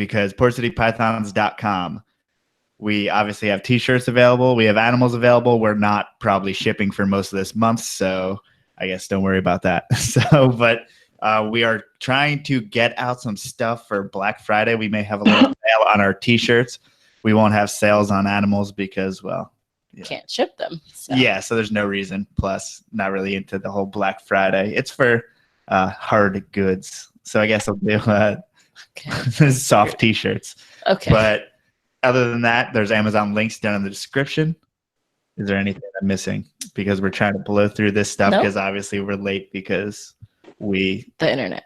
because portcitypythons.com. We obviously have t-shirts available. We have animals available. We're not probably shipping for most of this month, so I guess don't worry about that. But we are trying to get out some stuff for Black Friday. We may have a little sale on our t-shirts. We won't have sales on animals because, well, can't ship them. So. Yeah, so there's no reason. Plus, not really into the whole Black Friday. It's for hard goods. So I guess I'll do soft t-shirts. Okay. But other than that, there's Amazon links down in the description. Is there anything I'm missing? Because we're trying to blow through this stuff because obviously we're late because the internet.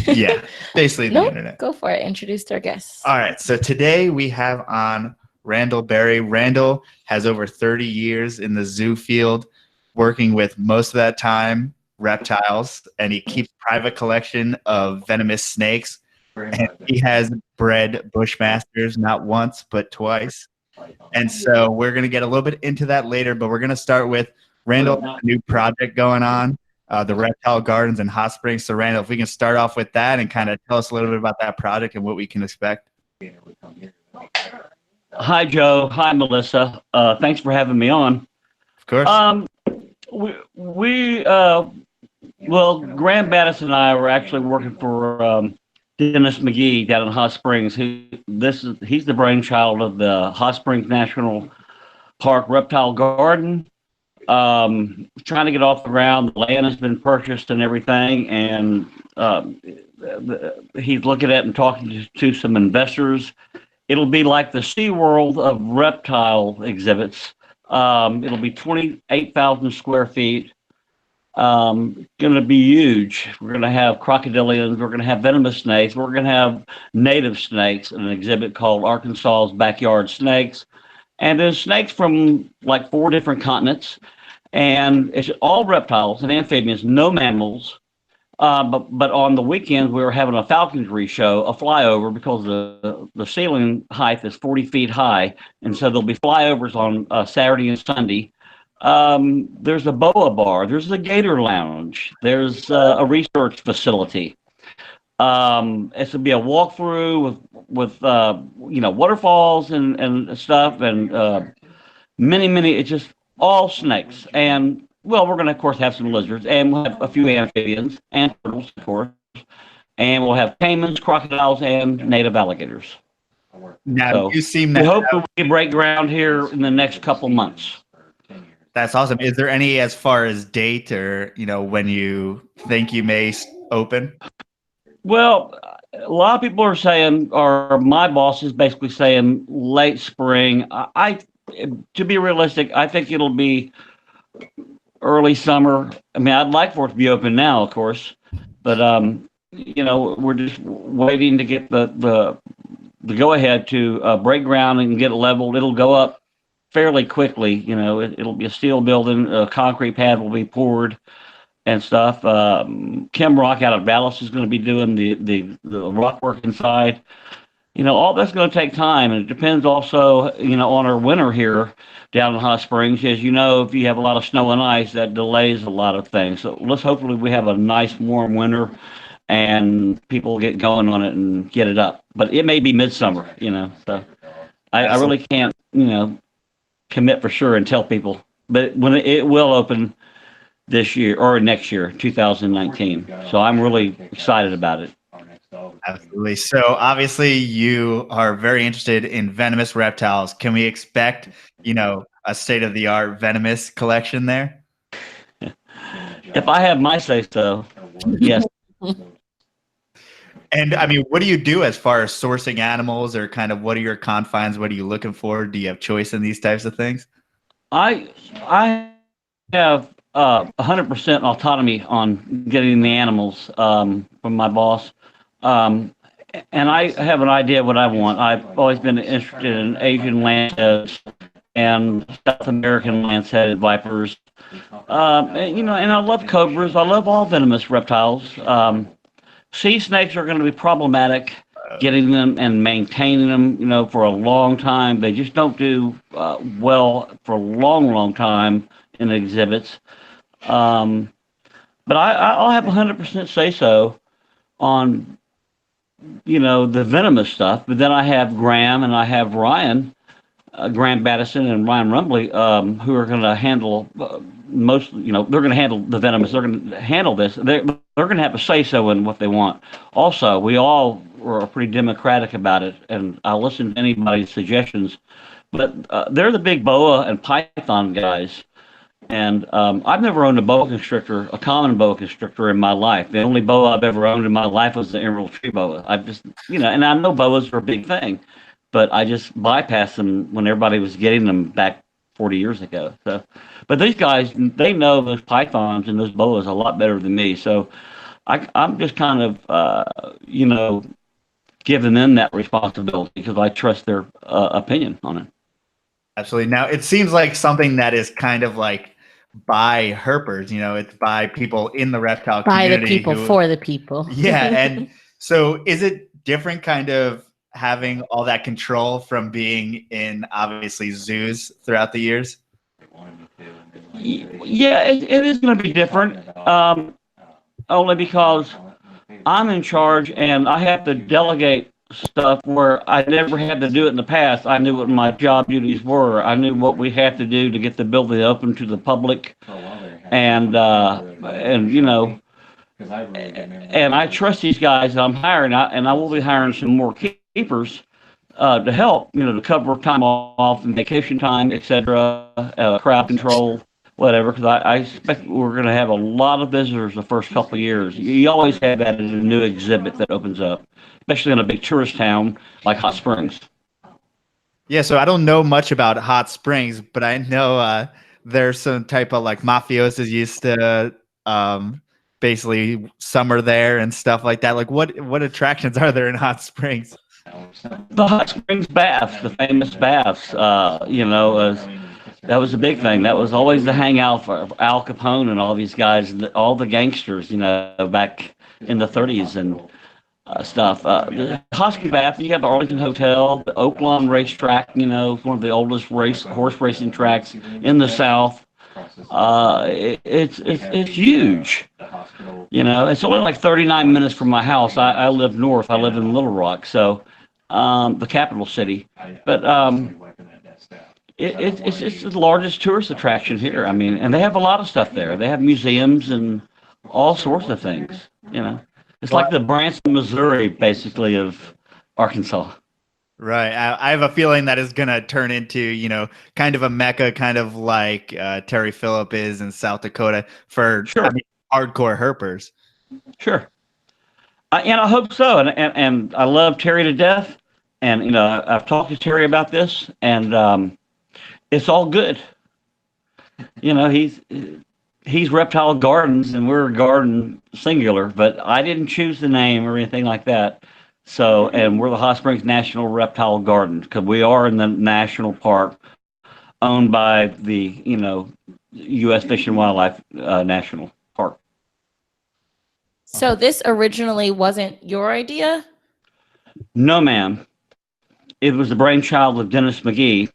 Yeah, basically the internet. Go for it. Introduce our guests. All right. So today we have on Randal Berry. Randal has over 30 years in the zoo field, working with most of that time reptiles, and he keeps private collection of venomous snakes. And he has bred Bushmasters not once but twice. And so we're going to get a little bit into that later, but we're going to start with Randal, a new project going on, the Reptile Gardens in Hot Springs. So Randal, if we can start off with that and kind of tell us a little bit about that project and what we can expect. Hi, Joe. Hi, Melissa. Thanks for having me on. Of course. Well, Graham Battis and I were actually working for Dennis McGee down in Hot Springs. He's the brainchild of the Hot Springs National Park Reptile Garden. Trying to get off the ground. The land has been purchased and everything, and he's looking at and talking to some investors. It'll be like the SeaWorld of reptile exhibits. It'll be 28,000 square feet. Going to be huge. We're going to have crocodilians. We're going to have venomous snakes. We're going to have native snakes in an exhibit called Arkansas's Backyard Snakes. And there's snakes from like 4 different continents. And it's all reptiles and amphibians, no mammals. But on the weekends, we were having a falconry show, a flyover, because the ceiling height is 40 feet high. And so there'll be flyovers on Saturday and Sunday. There's a boa bar. There's a gator lounge. There's a research facility. It's to be a walkthrough with waterfalls and stuff, and many. It's just all snakes. And well, we're going to of course have some lizards, and we'll have a few amphibians and turtles, of course, and we'll have caimans, crocodiles, and native alligators. Now, so you seem we hope that we can break ground here in the next couple months. That's awesome. Is there any as far as date or, when you think you may open? Well, a lot of people are saying, or my boss is basically saying late spring. To be realistic, I think it'll be early summer. I mean, I'd like for it to be open now, of course, but we're just waiting to get the go ahead to break ground and get it leveled. It'll go up fairly quickly. It'll be a steel building. A concrete pad will be poured and stuff. Kim Rock out of Dallas is going to be doing the rock work inside. All that's going to take time, and it depends also, on our winter here down in Hot Springs. As you know, if you have a lot of snow and ice, that delays a lot of things. So hopefully we have a nice warm winter and people get going on it and get it up. But it may be midsummer, so I really can't, commit for sure and tell people. But when it will open this year or next year, 2019. So I'm really excited about it. Absolutely. So obviously you are very interested in venomous reptiles. Can we expect, a state-of-the-art venomous collection there? If I have my say so, yes. And I mean, what do you do as far as sourcing animals, or kind of what are your confines? What are you looking for? Do you have choice in these types of things? I have 100% autonomy on getting the animals from my boss. And I have an idea of what I want. I've always been interested in Asian lanceheads and South American lanceheaded vipers. And I love cobras. I love all venomous reptiles. Sea snakes are going to be problematic, getting them and maintaining them, for a long time. They just don't do well for a long time in exhibits. But I'll have 100% say so on the venomous stuff. But then I have Graham and I have Ryan, Graham Battison and Ryan Rumbley, who are going to handle they're going to handle the venomous. They're going to handle this. They're going to have a say-so in what they want. Also, we all were pretty democratic about it, and I'll listen to anybody's suggestions. But they're the big boa and python guys. And I've never owned a boa constrictor, a common boa constrictor in my life. The only boa I've ever owned in my life was the emerald tree boa. I've just, and I know boas are a big thing, but I just bypassed them when everybody was getting them back 40 years ago. So, but these guys, they know those pythons and those boas a lot better than me. So I'm just kind of, giving them that responsibility because I trust their opinion on it. Absolutely. Now, it seems like something that is kind of like by herpers, it's by people in the reptile community. By the people, for the people. Yeah. And so is it different kind of having all that control from being in obviously zoos throughout the years? Yeah, it is going to be different. Only because I'm in charge and I have to delegate stuff where I never had to do it in the past. I knew what my job duties were. I knew what we had to do to get the building open to the public, and I trust these guys that I'm hiring, and I will be hiring some more keepers to help, to cover time off and vacation time, etc., crowd control, whatever, because I expect we're going to have a lot of visitors the first couple of years. You always have that in a new exhibit that opens up, especially in a big tourist town like Hot Springs. Yeah, so I don't know much about Hot Springs, but I know there's some type of like mafiosos used to basically summer there and stuff like that. Like what attractions are there in Hot Springs? The Hot Springs baths, the famous baths, that was a big thing. That was always the hangout for Al Capone and all these guys, all the gangsters, back in the 30s and stuff. The Hot Springs Bath, you have the Arlington Hotel, the Oaklawn Racetrack, one of the oldest horse racing tracks in the South. It's huge. It's only like 39 minutes from my house. I live north. I live in Little Rock, so the capital city. But it's the largest tourist attraction here. I mean, and they have a lot of stuff there. They have museums and all sorts of things. It's like the Branson, Missouri, basically, of Arkansas. Right. I have a feeling that is going to turn into, kind of a mecca, kind of like Terry Phillip is in South Dakota for hardcore herpers. Sure. And I hope so. And I love Terry to death. And, I've talked to Terry about this, and it's all good. He's Reptile Gardens, and we're Garden singular, but I didn't choose the name or anything like that. So, and we're the Hot Springs National Reptile Garden because we are in the national park owned by the, U.S. Fish and Wildlife National Park. So this originally wasn't your idea? No, ma'am. It was the brainchild of Dennis McGee,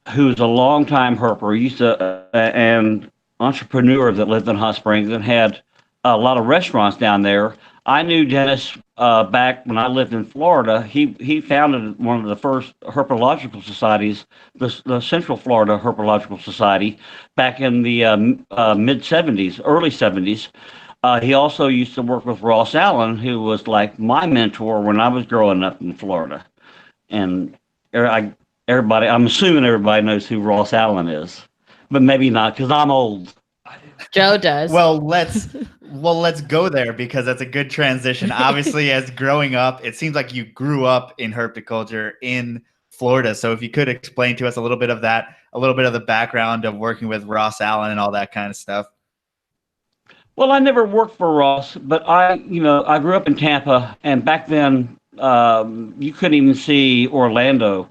who's a longtime herper, used to, and entrepreneur that lived in Hot Springs and had a lot of restaurants down there. I knew Dennis back when I lived in Florida. He founded one of the first herpetological societies, the Central Florida Herpetological Society, back in the mid-'70s, early '70s. He also used to work with Ross Allen, who was like my mentor when I was growing up in Florida. And everybody, I'm assuming everybody knows who Ross Allen is, but maybe not because I'm old. Joe does. Well, let's go there because that's a good transition. Obviously, as growing up, it seems like you grew up in herpetoculture in Florida. So if you could explain to us a little bit of that, a little bit of the background of working with Ross Allen and all that kind of stuff. Well, I never worked for Ross, but I grew up in Tampa, and back then you couldn't even see Orlando.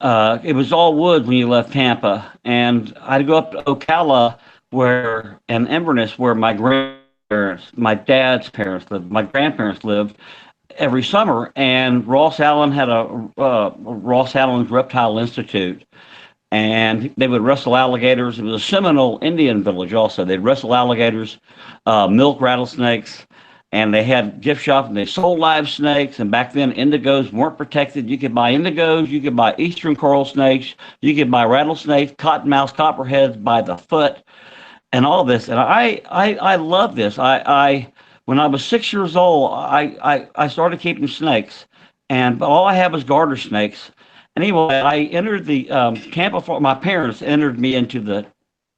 It was all woods when you left Tampa, and I'd go up to Ocala and Inverness, where my grandparents, my dad's parents lived, my grandparents lived every summer, and Ross Allen had a Ross Allen's Reptile Institute, and they would wrestle alligators. It was a Seminole Indian village also. They'd wrestle alligators, milk rattlesnakes, and they had gift shops, and they sold live snakes. And back then, indigos weren't protected. You could buy indigos, you could buy eastern coral snakes, you could buy rattlesnakes, cottonmouths, copperheads by the foot, and all this. And I love this. I when I was 6 years old, I started keeping snakes, and all I had was garter snakes. Anyway, I entered the Tampa. My parents entered me into the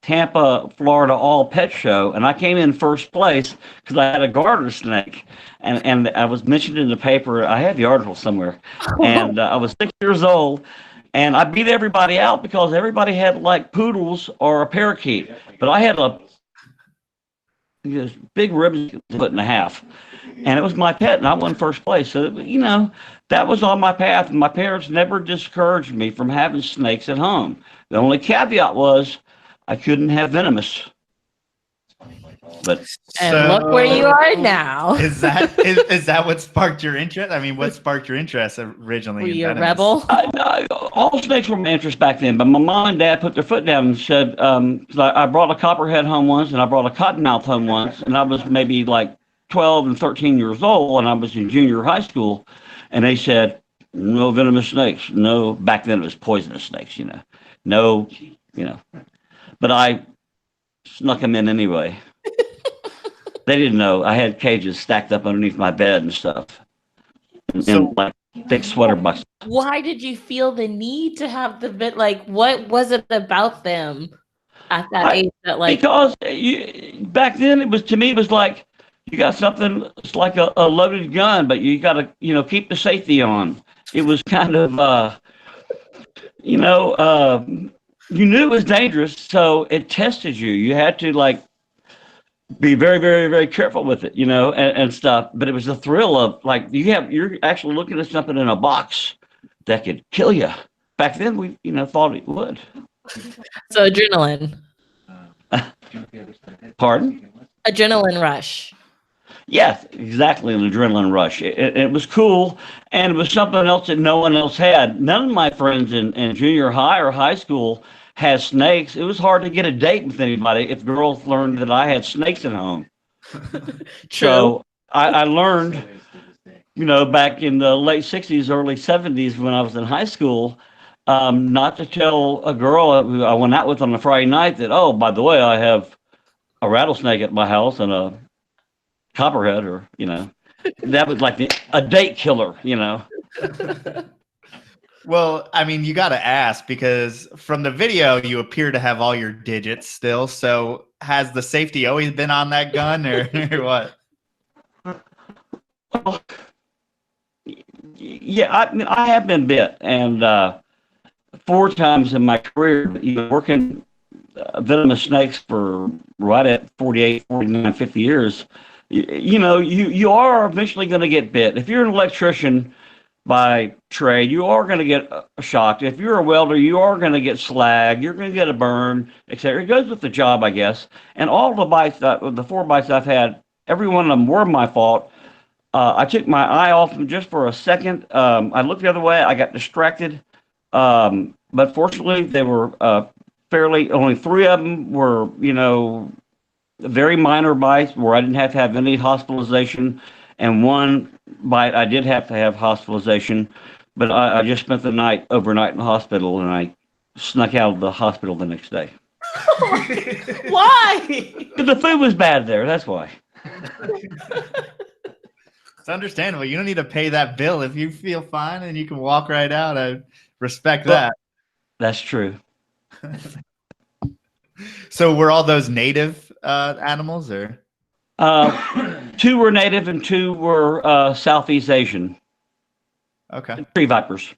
Tampa, Florida All Pet Show, and I came in first place because I had a garter snake, and I was mentioned in the paper. I have the article somewhere, and I was 6 years old, and I beat everybody out because everybody had like poodles or a parakeet, but I had this big ribbon 1.5 foot, and it was my pet, and I won first place. So that was on my path, and my parents never discouraged me from having snakes at home. The only caveat was I couldn't have venomous. But And look where you are now. Is that what sparked your interest? I mean, what sparked your interest originally? Were in you a venomous? rebel? all snakes were my interest back then, but my mom and dad put their foot down and said, 'cause I brought a copperhead home once, and I brought a cottonmouth home once, and I was maybe like 12 and 13 years old, and I was in junior high school, and they said, no venomous snakes. No, back then it was poisonous snakes, no, but I snuck them in anyway. They didn't know I had cages stacked up underneath my bed and stuff, and like thick sweater bucks. Why did you feel the need to have the bit? Like, what was it about them at that age that Because back then it was like you got something. It's like a loaded gun, but you got to keep the safety on. It was kind of you knew it was dangerous, so it tested you. You had to be very, very, very careful with it, and stuff. But it was the thrill of you're actually looking at something in a box that could kill you. Back then, we thought it would. So adrenaline. Pardon? Adrenaline rush. Yes, exactly, an adrenaline rush. It was cool, and it was something else that no one else had. None of my friends in junior high or high school had snakes. It was hard to get a date with anybody if girls learned that I had snakes at home. So I learned, back in the late 60s, early 70s when I was in high school, not to tell a girl who I went out with on a Friday night that, oh, by the way, I have a rattlesnake at my house and a copperhead, or that was like a date killer. Well, I mean, you got to ask, because from the video you appear to have all your digits still. So has the safety always been on that gun, or what? Well, yeah, I have been bit, and 4 times in my career, working venomous snakes for right at 48, 49, 50 years. You are eventually going to get bit. If you're an electrician by trade, you are going to get shocked. If you're a welder, you are going to get slag. You're going to get a burn, etc. It goes with the job, I guess. And all the bites, the 4 bites I've had, every one of them were my fault. I took my eye off them just for a second. I looked the other way. I got distracted. But fortunately, they were only 3 of them were, very minor bites where I didn't have to have any hospitalization, and 1 bite I did have to have hospitalization, but I just spent the night overnight in the hospital, and I snuck out of the hospital the next day. Why? Because the food was bad there, that's why. It's understandable. You don't need to pay that bill. If you feel fine and you can walk right out, I respect that. That's true. So were all those native animals, or? 2 were native and 2 were Southeast Asian. Okay. Tree vipers.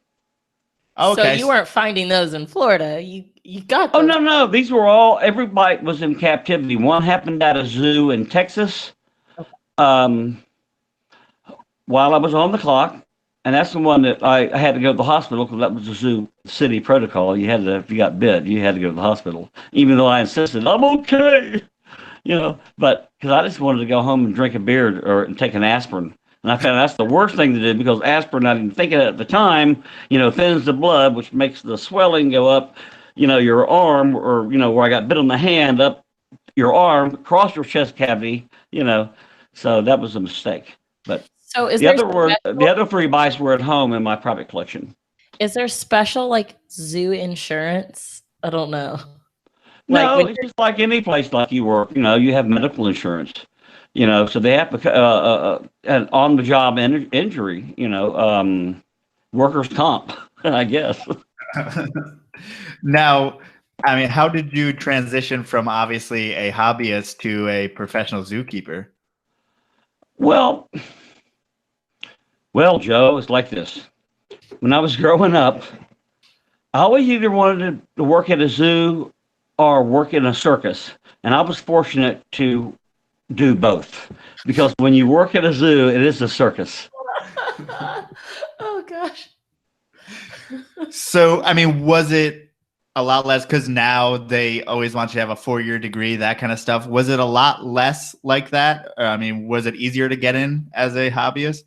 Okay. So you weren't finding those in Florida. You got Oh, those. no. These were every bite was in captivity. 1 happened at a zoo in Texas while I was on the clock. And that's the one that I had to go to the hospital, because that was the zoo city protocol. You had to, if you got bit, you had to go to the hospital, even though I insisted, I'm okay, but because I just wanted to go home and drink a beer and take an aspirin. And I found that's the worst thing to do, because aspirin, I didn't think of it at the time, thins the blood, which makes the swelling go up, your arm, or, where I got bit on the hand, up your arm, across your chest cavity, So that was a mistake. But So is the there the other three mice were at home in my private collection. is there special like zoo insurance? I don't know. Like No, when it's just like any place like you work. You have medical insurance. So they have an on-the-job injury. Workers' comp, I guess. Now, I mean, how did you transition from obviously a hobbyist to a professional zookeeper? Well, Joe, it's like this. When I was growing up, I always either wanted to work at a zoo or work in a circus, and I was fortunate to do both because when you work at a zoo, it is a circus. oh gosh. So, I mean, was it a lot less because now they always want you to have a 4-year degree, that kind of stuff? Was it a lot less like that? Or, I mean, was it easier to get in as a hobbyist?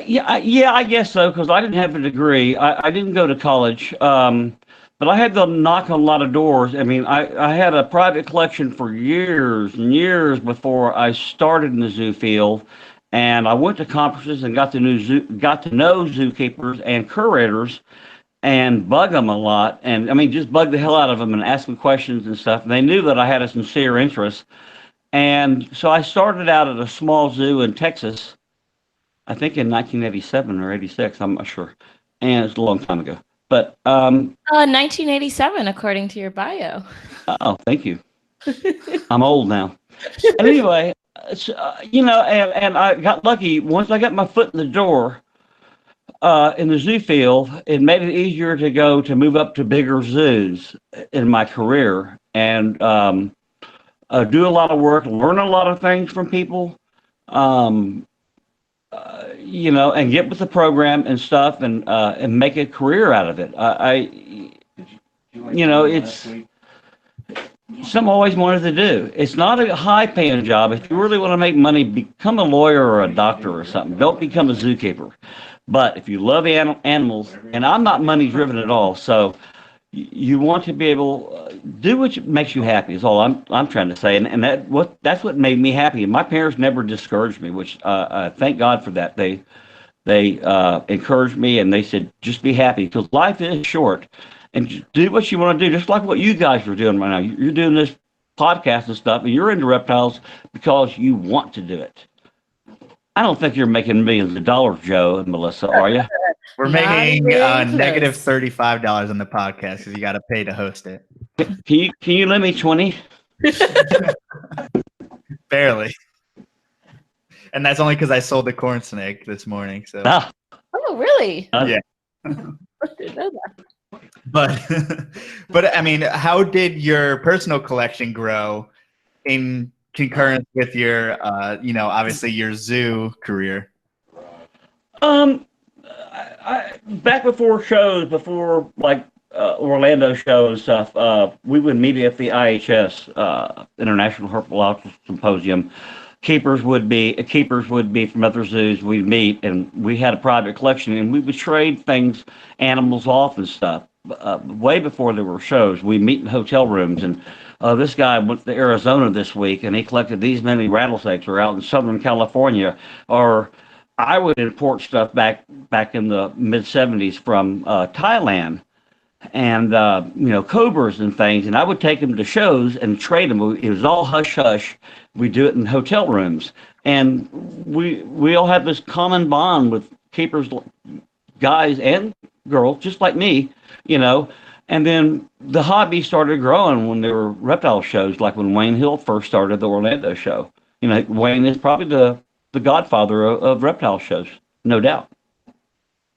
Yeah, I guess so because I didn't have a degree. I didn't go to college, but I had to knock on a lot of doors. I mean, I had a private collection for years and years before I started in the zoo field, and I went to conferences and got to know zookeepers and curators, and bug them a lot. And I mean, just bug the hell out of them and ask them questions and stuff. And they knew that I had a sincere interest, and so I started out at a small zoo in Texas. I think in 1987 or 86, I'm not sure. And it's a long time ago. But 1987, according to your bio. oh, thank you. I'm old now. And anyway, and I got lucky. Once I got my foot in the door in the zoo field, it made it easier to move up to bigger zoos in my career and do a lot of work, learn a lot of things from people. And get with the program and stuff and make a career out of it. It's something I always wanted to do. It's not a high paying job. If you really want to make money, become a lawyer or a doctor or something. Don't become a zookeeper. But if you love animals, and I'm not money driven at all, so you want to be able do what makes you happy is all I'm trying to say, and that's what made me happy. And my parents never discouraged me, which thank God for that. They encouraged me and they said just be happy because life is short, and do what you want to do. Just like what you guys are doing right now. You're doing this podcast and stuff, and you're into reptiles because you want to do it. I don't think you're making millions of dollars, Joe and Melissa, are you? We're making negative $35 on the podcast because you got to pay to host it. Can you lend me 20? Barely. And that's only because I sold the corn snake this morning. So. Oh, really? Yeah. I didn't know that. But I mean, how did your personal collection grow in concurrence with your, obviously your zoo career? Back before like Orlando show and stuff, we would meet at the IHS, International Herpetological Symposium. Keepers would be from other zoos. We'd meet, and we had a private collection, and we would trade animals off and stuff. Way before there were shows, we meet in hotel rooms, and this guy went to Arizona this week, and he collected these many rattlesnakes, or out in Southern California, or I would import stuff back in the mid 70s from Thailand, and cobras and things, and I would take them to shows and trade them. It was all hush hush. We do it in hotel rooms, and we all have this common bond with keepers, guys and girls, just like me, And then the hobby started growing when there were reptile shows, like when Wayne Hill first started the Orlando show. Wayne is probably the godfather of reptile shows, no doubt.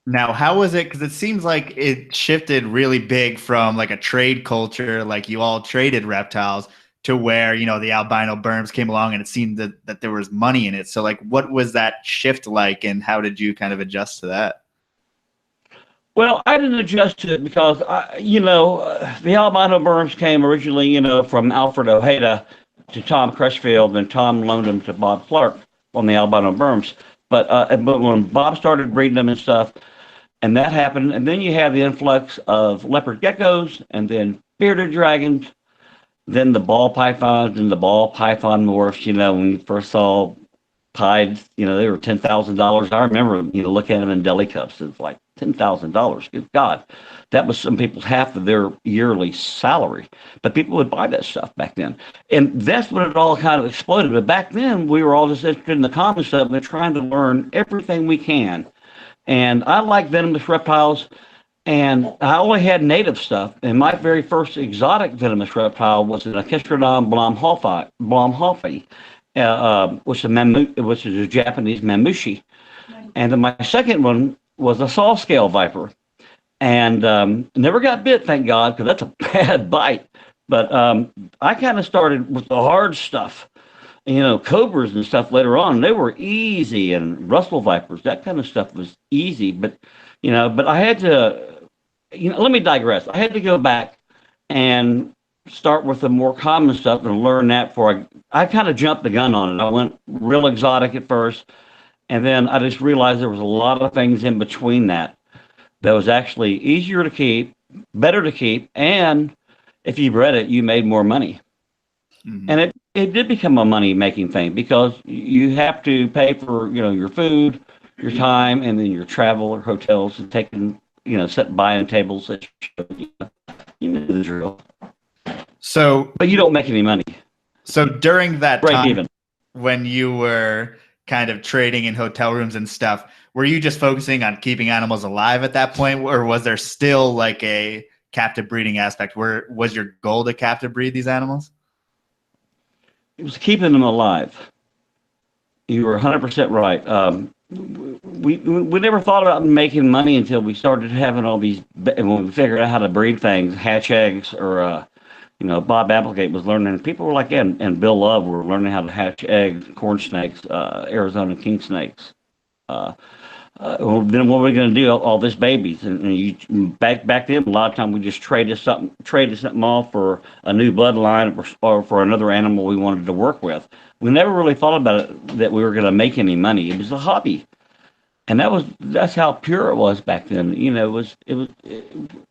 Now, how was it? Because it seems like it shifted really big from like a trade culture, like you all traded reptiles, to where, the albino berms came along and it seemed that there was money in it. So like, what was that shift like, and how did you kind of adjust to that? Well, I didn't adjust to it because, the albino berms came originally, from Alfred Ojeda to Tom Crutchfield, and Tom loaned them to Bob Clark on the albino berms. But when Bob started breeding them and stuff, and that happened, and then you have the influx of leopard geckos, and then bearded dragons, then the ball pythons and the ball python morphs. When you first saw pieds, they were $10,000. I remember, looking at them in deli cups. It was like $10,000. Good God. That was some people's half of their yearly salary. But people would buy that stuff back then. And that's when it all kind of exploded. But back then, we were all just interested in the common stuff and trying to learn everything we can. And I like venomous reptiles. And I only had native stuff. And my very first exotic venomous reptile was an Acheistrodon blomhofi, which is a Japanese mamushi. And then my second one was a saw scale viper. And never got bit, thank God, because that's a bad bite. But I kind of started with the hard stuff. Cobras and stuff later on, they were easy, and Russell vipers, that kind of stuff was easy. But I had to, let me digress. I had to go back and start with the more common stuff and learn that before I kind of jumped the gun on it. I went real exotic at first, and then I just realized there was a lot of things in between that was actually easier to keep, better to keep, and if you bred it, you made more money. Mm-hmm. And it did become a money-making thing because you have to pay for, your food, your time, and then your travel or hotels and taking, buying tables. You know the drill. So, but you don't make any money. So during that break time, even, when you were kind of trading in hotel rooms and stuff, were you just focusing on keeping animals alive at that point, or was there still like a captive breeding aspect? Was your goal to captive breed these animals? It was keeping them alive. You were 100% right. We never thought about making money until we started having all these, when we figured out how to breed things, hatch eggs, or Bob Applegate was learning. People were like, and Bill Love were learning how to hatch eggs, corn snakes, Arizona king snakes. Then what were we going to do? All this babies, and you back then, a lot of time we just traded something off for a new bloodline or for another animal we wanted to work with. We never really thought about it that we were going to make any money. It was a hobby, and that's how pure it was back then.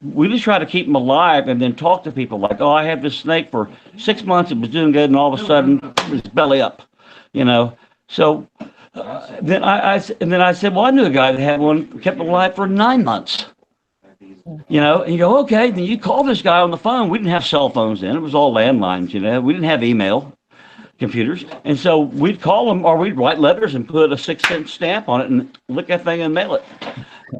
We just try to keep them alive and then talk to people like, oh, I had this snake for 6 months, it was doing good, and all of a sudden it's belly up, So. Then I said, well, I knew a guy that had one, kept it alive for 9 months. And you go, okay, then you call this guy on the phone. We didn't have cell phones then. It was all landlines, We didn't have email computers. And so we'd call them, or we'd write letters and put a 6-cent stamp on it and lick that thing and mail it.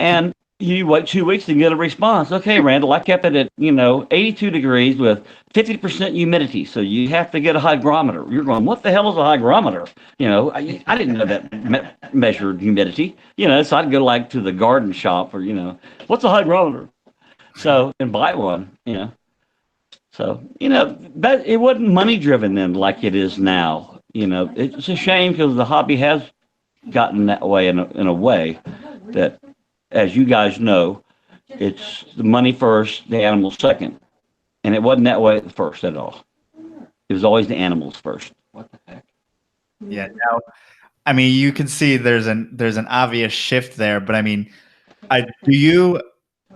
And you wait 2 weeks to get a response. Okay, Randal, I kept it at, 82 degrees with 50% humidity. So you have to get a hygrometer. You're going, what the hell is a hygrometer? I didn't know that measured humidity. So I'd go to the garden shop or, what's a hygrometer? So, and buy one, So, that it wasn't money driven then like it is now. It's a shame because the hobby has gotten that way in a way that, as you guys know, it's the money first, the animals second. And it wasn't that way at first at all. It was always the animals first. What the heck? Yeah. Now, I mean, you can see there's an obvious shift there, but I mean, do you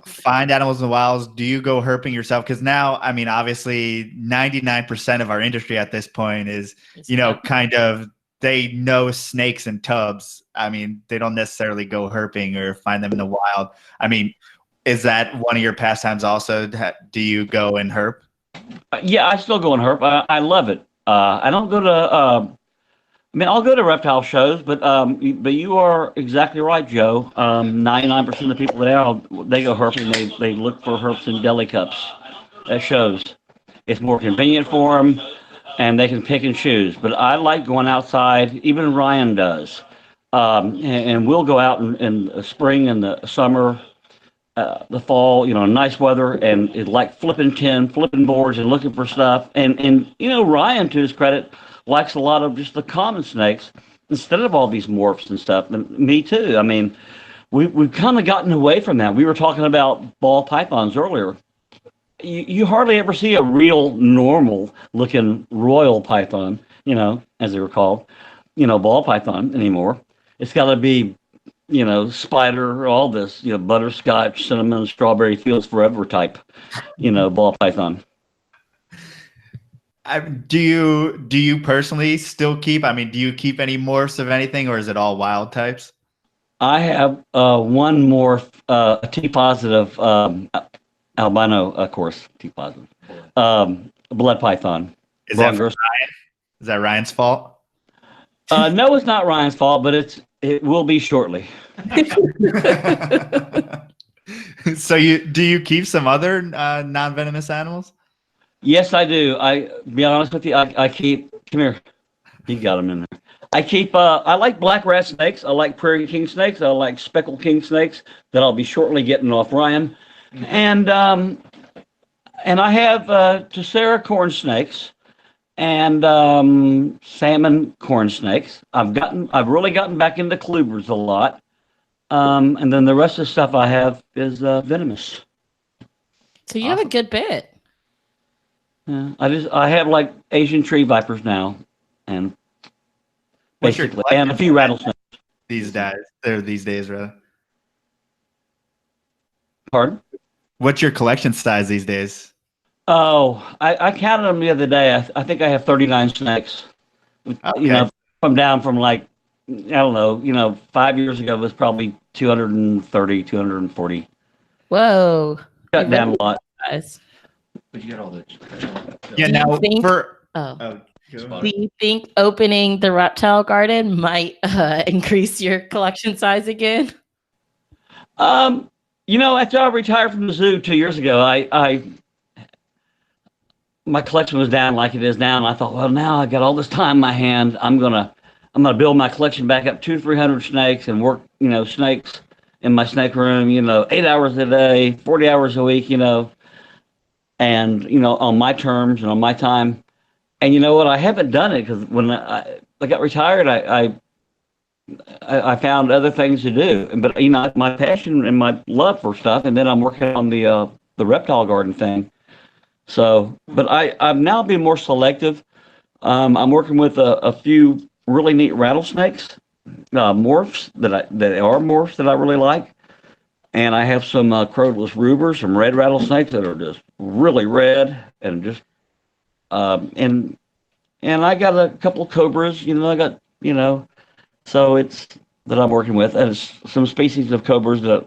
find animals in the wilds? Do you go herping yourself? Because now, I mean, obviously 99% of our industry at this point is, kind of, they know snakes and tubs. I mean, they don't necessarily go herping or find them in the wild. I mean, is that one of your pastimes also? Do you go and herp? Yeah, I still go and herp. I love it. I don't go to, I'll go to reptile shows, but you are exactly right, Joe. 99% of the people there, they go herping. They look for herps in deli cups at shows. It's more convenient for them, and they can pick and choose. But I like going outside. Even Ryan does. And we'll go out in the spring and the summer, the fall, nice weather, and it's like flipping boards and looking for stuff. And Ryan, to his credit, likes a lot of just the common snakes instead of all these morphs and stuff. And me too. I mean, we've kind of gotten away from that. We were talking about ball pythons earlier. You hardly ever see a real normal looking royal python, as they were called, ball python anymore. It's got to be, spider, all this, butterscotch, cinnamon, strawberry fields forever type, ball python. Do you personally still keep? I mean, do you keep any morphs of anything, or is it all wild types? I have one morph, a T positive albino, of course, T positive, blood python. Is that from Ryan? Is that Ryan's fault? No, it's not Ryan's fault, but it will be shortly. So do you keep some other non-venomous animals? Yes, I do. I be honest with you, I keep. Come here, you got them in there. I keep. I like black rat snakes. I like prairie king snakes. I like speckled king snakes that I'll be shortly getting off Ryan, and I have Tessera corn snakes and salmon corn snakes. I've really gotten back into cloobers a lot, and then the rest of the stuff I have is venomous. So you have a good bit. Yeah, I have like Asian tree vipers now, and basically, and a few rattlesnakes. These days, rather. Pardon? What's your collection size these days? Oh, I counted them the other day. I think I have 39 snakes. Okay. You know, from down from like, I don't know, 5 years ago it was probably 230, 240. Whoa. Cut down a lot. Guys. But you got all the. Yeah, Do now you think- for Do you think opening the reptile garden might increase your collection size again? After I retired from the zoo 2 years ago, my collection was down like it is now, and I thought, well, now I got all this time in my hand. I'm gonna build my collection back up 200-300 snakes and work, snakes in my snake room, 8 hours a day, 40 hours a week, and on my terms and on my time. And you know what? I haven't done it because when I got retired, I found other things to do. But my passion and my love for stuff, and then I'm working on the reptile garden thing. So, but I'm now being more selective. I'm working with a few really neat rattlesnakes, morphs that I really like, and I have some crowdless rubers, some red rattlesnakes that are just really red and just and I got a couple of cobras. So it's that I'm working with, and it's some species of cobras that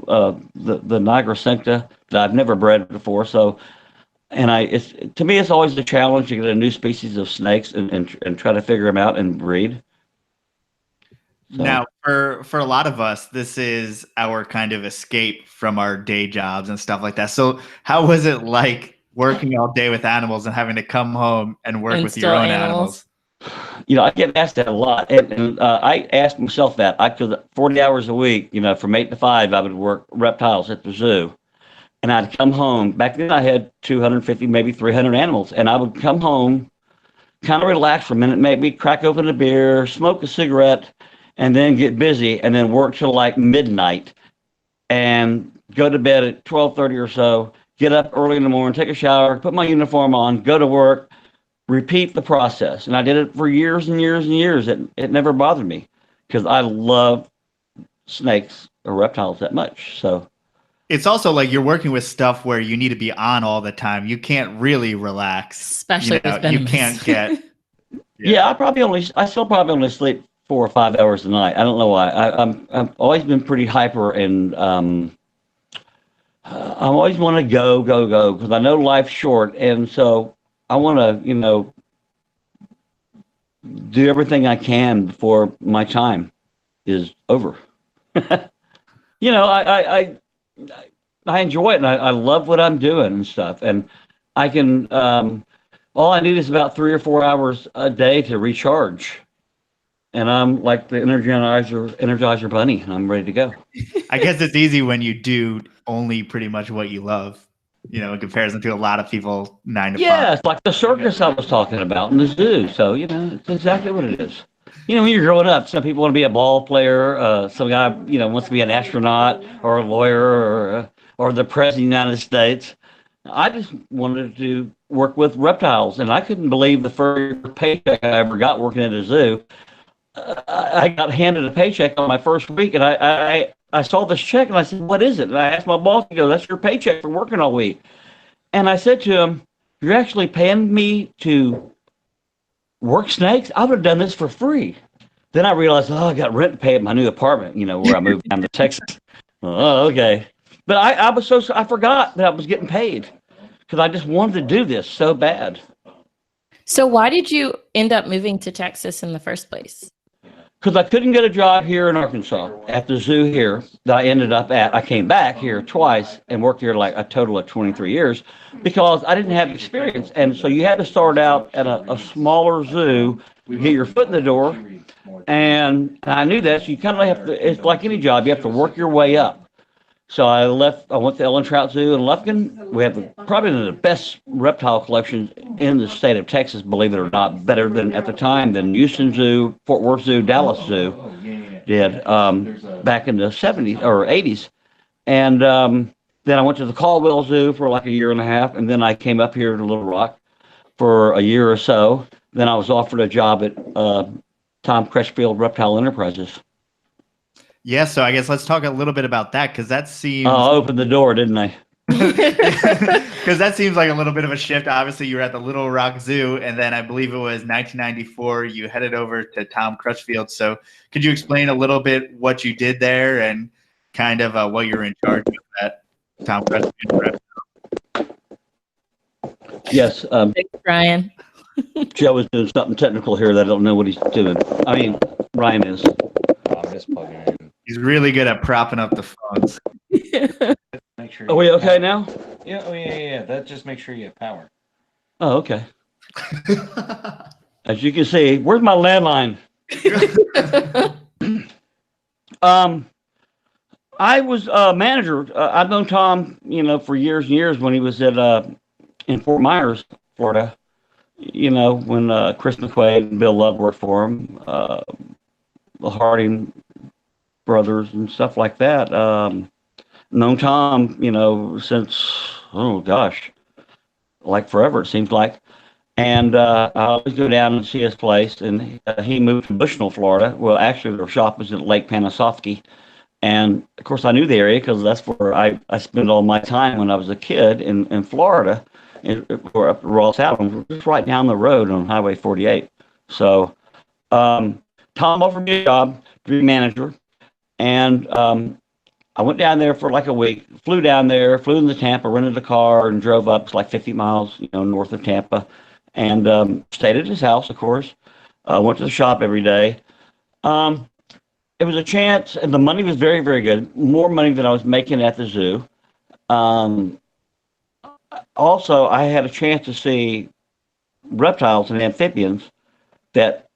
the Niagara cincta that I've never bred before. So. And to me, it's always a challenge to get a new species of snakes and try to figure them out and breed. So. Now, for a lot of us, this is our kind of escape from our day jobs and stuff like that. So how was it like working all day with animals and having to come home and work with your own animals? I get asked that a lot. And I asked myself that. Because 40 hours a week, from 8 to 5, I would work reptiles at the zoo. And I'd come home. Back then, I had 250, maybe 300 animals. And I would come home, kind of relax for a minute, maybe crack open a beer, smoke a cigarette, and then get busy, and then work till like midnight, and go to bed at 12:30 or so, get up early in the morning, take a shower, put my uniform on, go to work, repeat the process. And I did it for years and years and years. It never bothered me because I love snakes or reptiles that much. So. It's also like you're working with stuff where you need to be on all the time. You can't really relax. Especially with venomous. You can't get. Yeah, I still probably only sleep 4 or 5 hours a night. I don't know why. I've always been pretty hyper, and I always want to go because I know life's short, and so I want to do everything I can before my time is over. I enjoy it, and I love what I'm doing and stuff. And I can, all I need is about 3 or 4 hours a day to recharge. And I'm like the Energizer bunny, and I'm ready to go. I guess it's easy when you do only pretty much what you love, in comparison to a lot of people 9 to 5. Yeah, it's like the circus I was talking about in the zoo. So, it's exactly what it is. When you're growing up, some people want to be a ball player. Some guy, wants to be an astronaut or a lawyer or the president of the United States. I just wanted to work with reptiles, and I couldn't believe the first paycheck I ever got working at a zoo. I got handed a paycheck on my first week, and I saw this check, and I said, "What is it?" And I asked my boss, he goes, "That's your paycheck for working all week." And I said to him, "You're actually paying me to work snakes? I would have done this for free. Then I realized, I got rent to pay at my new apartment, where I moved down to Texas. Oh, okay. But I forgot that I was getting paid because I just wanted to do this so bad. So why did you end up moving to Texas in the first place? Because I couldn't get a job here in Arkansas at the zoo here that I ended up at. I came back here twice and worked here like a total of 23 years because I didn't have experience. And so you had to start out at a smaller zoo, get your foot in the door. And I knew that. So you kind of have to, it's like any job, you have to work your way up. So I went to Ellen Trout Zoo in Lufkin. We have probably the best reptile collections in the state of Texas, believe it or not, better than at the time than Houston Zoo, Fort Worth Zoo, Dallas Zoo did back in the 70s or 80s. And then I went to the Caldwell Zoo for like a year and a half. And then I came up here to Little Rock for a year or so. Then I was offered a job at Tom Crutchfield Reptile Enterprises. Yeah, so I guess let's talk a little bit about that because that seems. I opened the door, didn't I? Because that seems like a little bit of a shift. Obviously, you were at the Little Rock Zoo, and then I believe it was 1994. You headed over to Tom Crutchfield. So, could you explain a little bit what you did there and kind of what you were in charge of at Tom Crutchfield? Yes. Thanks, Ryan. Joe is doing something technical here that I don't know what he's doing. I mean, Ryan is. I'm just plugging in. He's really good at propping up the phones. Make sure. Are we okay now? Yeah. Oh yeah. That just make sure you have power. Oh, okay. As you can see, where's my landline? I was a manager. I've known Tom, for years and years when he was at in Fort Myers, Florida. When Chris McQuaid and Bill Love worked for him, the Harding brothers and stuff like that. Known Tom, since, oh gosh, like forever, it seems like. And I always go down and see his place. And he moved to Bushnell, Florida. Well, actually, their shop was at Lake Panasoffkee. And of course, I knew the area because that's where I spent all my time when I was a kid in Florida, or up at Ross Adams, just right down the road on Highway 48. So Tom offered me a job to be manager. And I went down there for like a week, flew down there, flew into Tampa, rented a car, and drove up. It's like 50 miles, north of Tampa, and stayed at his house, of course. Went to the shop every day. It was a chance, and the money was very, very good. More money than I was making at the zoo. Also, I had a chance to see reptiles and amphibians that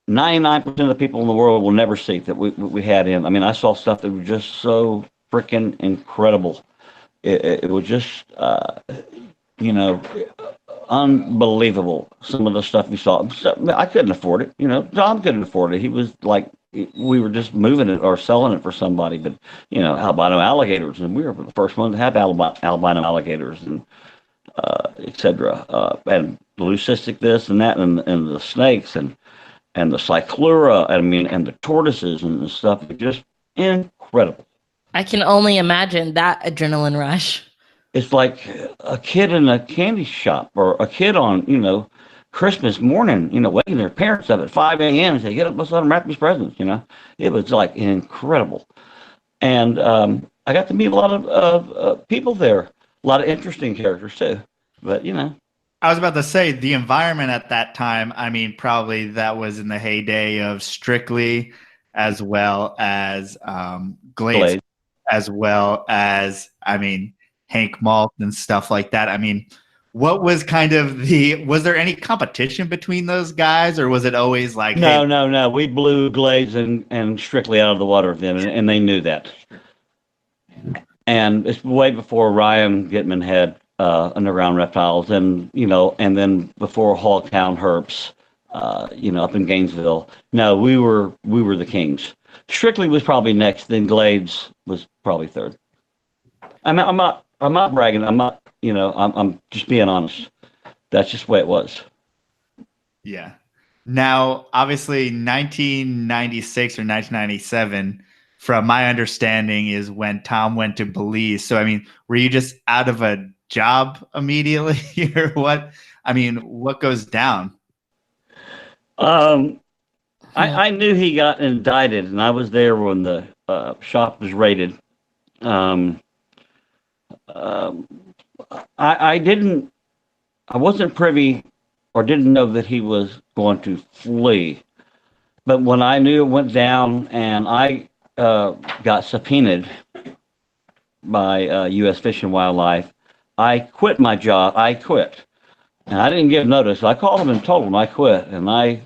99% of the people in the world will never see that we had in. I mean, I saw stuff that was just so freaking incredible. It was just, unbelievable. Some of the stuff we saw. I couldn't afford it. Tom couldn't afford it. He was like, we were just moving it or selling it for somebody. But, albino alligators, and we were the first ones to have albino alligators and et cetera. And leucistic this and that, and the snakes and the cyclura, and the tortoises and the stuff, just incredible. I can only imagine that adrenaline rush. It's like a kid in a candy shop, or a kid on, Christmas morning, waking their parents up at 5 a.m. and say, get up, let's let them wrap these presents, It was like incredible. And I got to meet a lot of people there, a lot of interesting characters too. But, I was about to say the environment at that time, I mean, probably that was in the heyday of Strictly, as well as Glades, as well as, Hank Malt and stuff like that. I mean, what was kind of was there any competition between those guys, or was it always like, No. We blew Glades and Strictly out of the water then, and they knew that. And it's way before Ryan Gitman had Underground Reptiles, and then before Hogtown Herps, up in Gainesville. No, we were the kings. Strictly was probably next, then Glades was probably third. I'm not bragging. I'm not, I'm just being honest. That's just the way it was. Yeah. Now, obviously, 1996 or 1997, from my understanding, is when Tom went to Belize. So, were you just out of a job immediately, or what? What goes down? I knew he got indicted, and I was there when the shop was raided. Um, um, I wasn't privy or didn't know that he was going to flee. But when I knew it went down and I got subpoenaed by U.S. Fish and Wildlife, I quit my job. I quit. And I didn't give notice. I called them and told them I quit. And I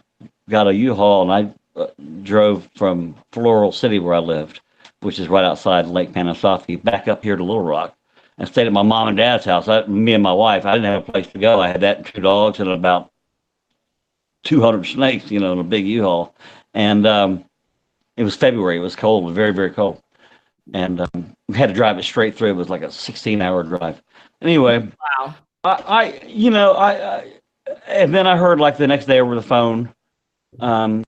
got a U-Haul and I drove from Floral City, where I lived, which is right outside Lake Panasoffkee, back up here to Little Rock and stayed at my mom and dad's house. Me and my wife, I didn't have a place to go. I had that and 2 dogs and about 200 snakes, in a big U-Haul. And it was February. It was cold. It was very, very cold. And we had to drive it straight through. It was like a 16-hour drive. Anyway, Wow. And then I heard like the next day over the phone, because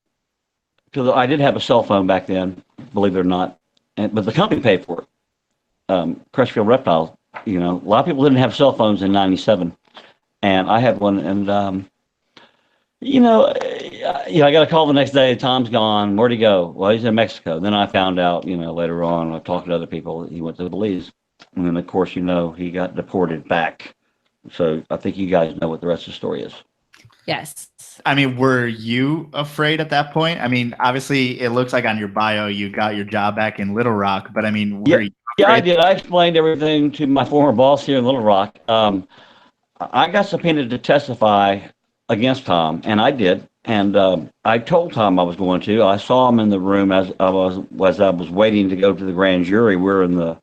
I did have a cell phone back then, believe it or not, but the company paid for it. Crutchfield Reptiles, a lot of people didn't have cell phones in '97, and I had one. And I got a call the next day. Tom's gone. Where'd he go? Well, he's in Mexico. Then I found out, later on, I talked to other people. He went to Belize, and then of course, he got deported back. So I think you guys know what the rest of the story is. Yes. I mean, were you afraid at that point? I mean, obviously, it looks like on your bio you got your job back in Little Rock, but I mean, were you afraid? Yeah, I did. I explained everything to my former boss here in Little Rock. I got subpoenaed to testify against Tom, and I did. And I told Tom I was going to. I saw him in the room as I was waiting to go to the grand jury. We're in the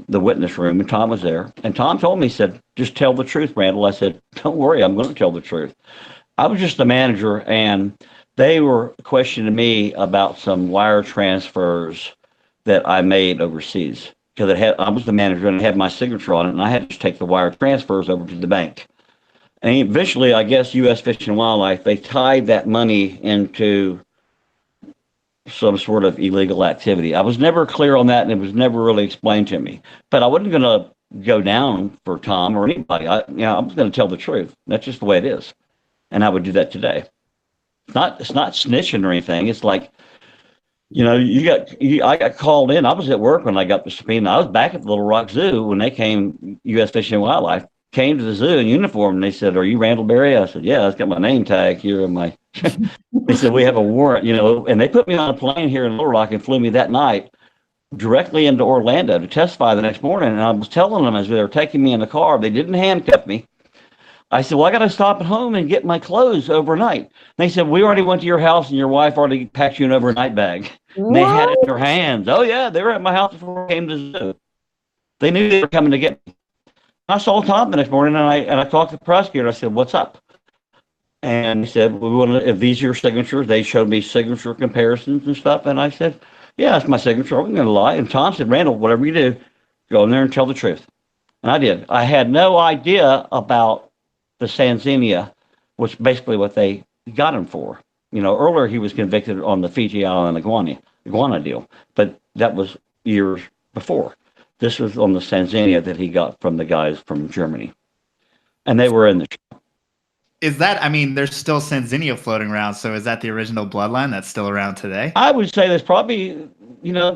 witness room, and Tom was there. And Tom told me, he said, "Just tell the truth, Randal." I said, "Don't worry, I'm going to tell the truth." I was just the manager, and they were questioning me about some wire transfers that I made overseas, because I was the manager and it had my signature on it, and I had to take the wire transfers over to the bank. And eventually, I guess U.S. Fish and Wildlife, they tied that money into some sort of illegal activity. I was never clear on that, and it was never really explained to me. But I wasn't going to go down for Tom or anybody. I was going to tell the truth. That's just the way it is, and I would do that today. It's not snitching or anything. It's like, I got called in. I was at work when I got the subpoena. I was back at the Little Rock Zoo when they came. U.S. Fish and Wildlife came to the zoo in uniform, and they said, "Are you Randal Berry?" I said, "Yeah, it's got my name tag here." And they said, "We have a warrant," and they put me on a plane here in Little Rock and flew me that night directly into Orlando to testify the next morning. And I was telling them as they were taking me in the car, they didn't handcuff me. I said, "Well, I got to stop at home and get my clothes overnight." They said, "We already went to your house and your wife already packed you an overnight bag." And they had it in their hands. Oh yeah, they were at my house before I came to the zoo. They knew they were coming to get me. I saw Tom the next morning, and I talked to the prosecutor. I said, "What's up?" And he said, "We want to, if these are your signatures." They showed me signature comparisons and stuff, and I said, "Yeah, that's my signature. I wasn't going to lie." And Tom said, "Randal, whatever you do, go in there and tell the truth." And I did. I had no idea about the Sanzinia, which basically what they got him for. Earlier he was convicted on the Fiji Island iguana deal, but that was years before. This was on the Sanzinia that he got from the guys from Germany. And they were in the shop. Is that, I mean, there's still Sanzinia floating around, so is that the original bloodline that's still around today? I would say there's probably,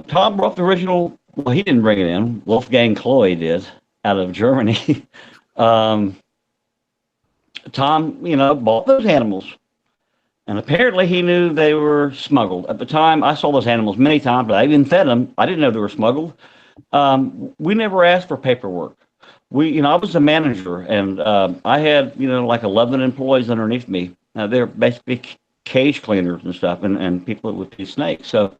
Tom brought the original, well, he didn't bring it in. Wolfgang Kloy did, out of Germany. Tom, bought those animals. And apparently he knew they were smuggled. At the time, I saw those animals many times, but I even fed them. I didn't know they were smuggled. We never asked for paperwork. I was a manager, and I had, like 11 employees underneath me. They're basically cage cleaners and stuff, and people that would feed snakes. So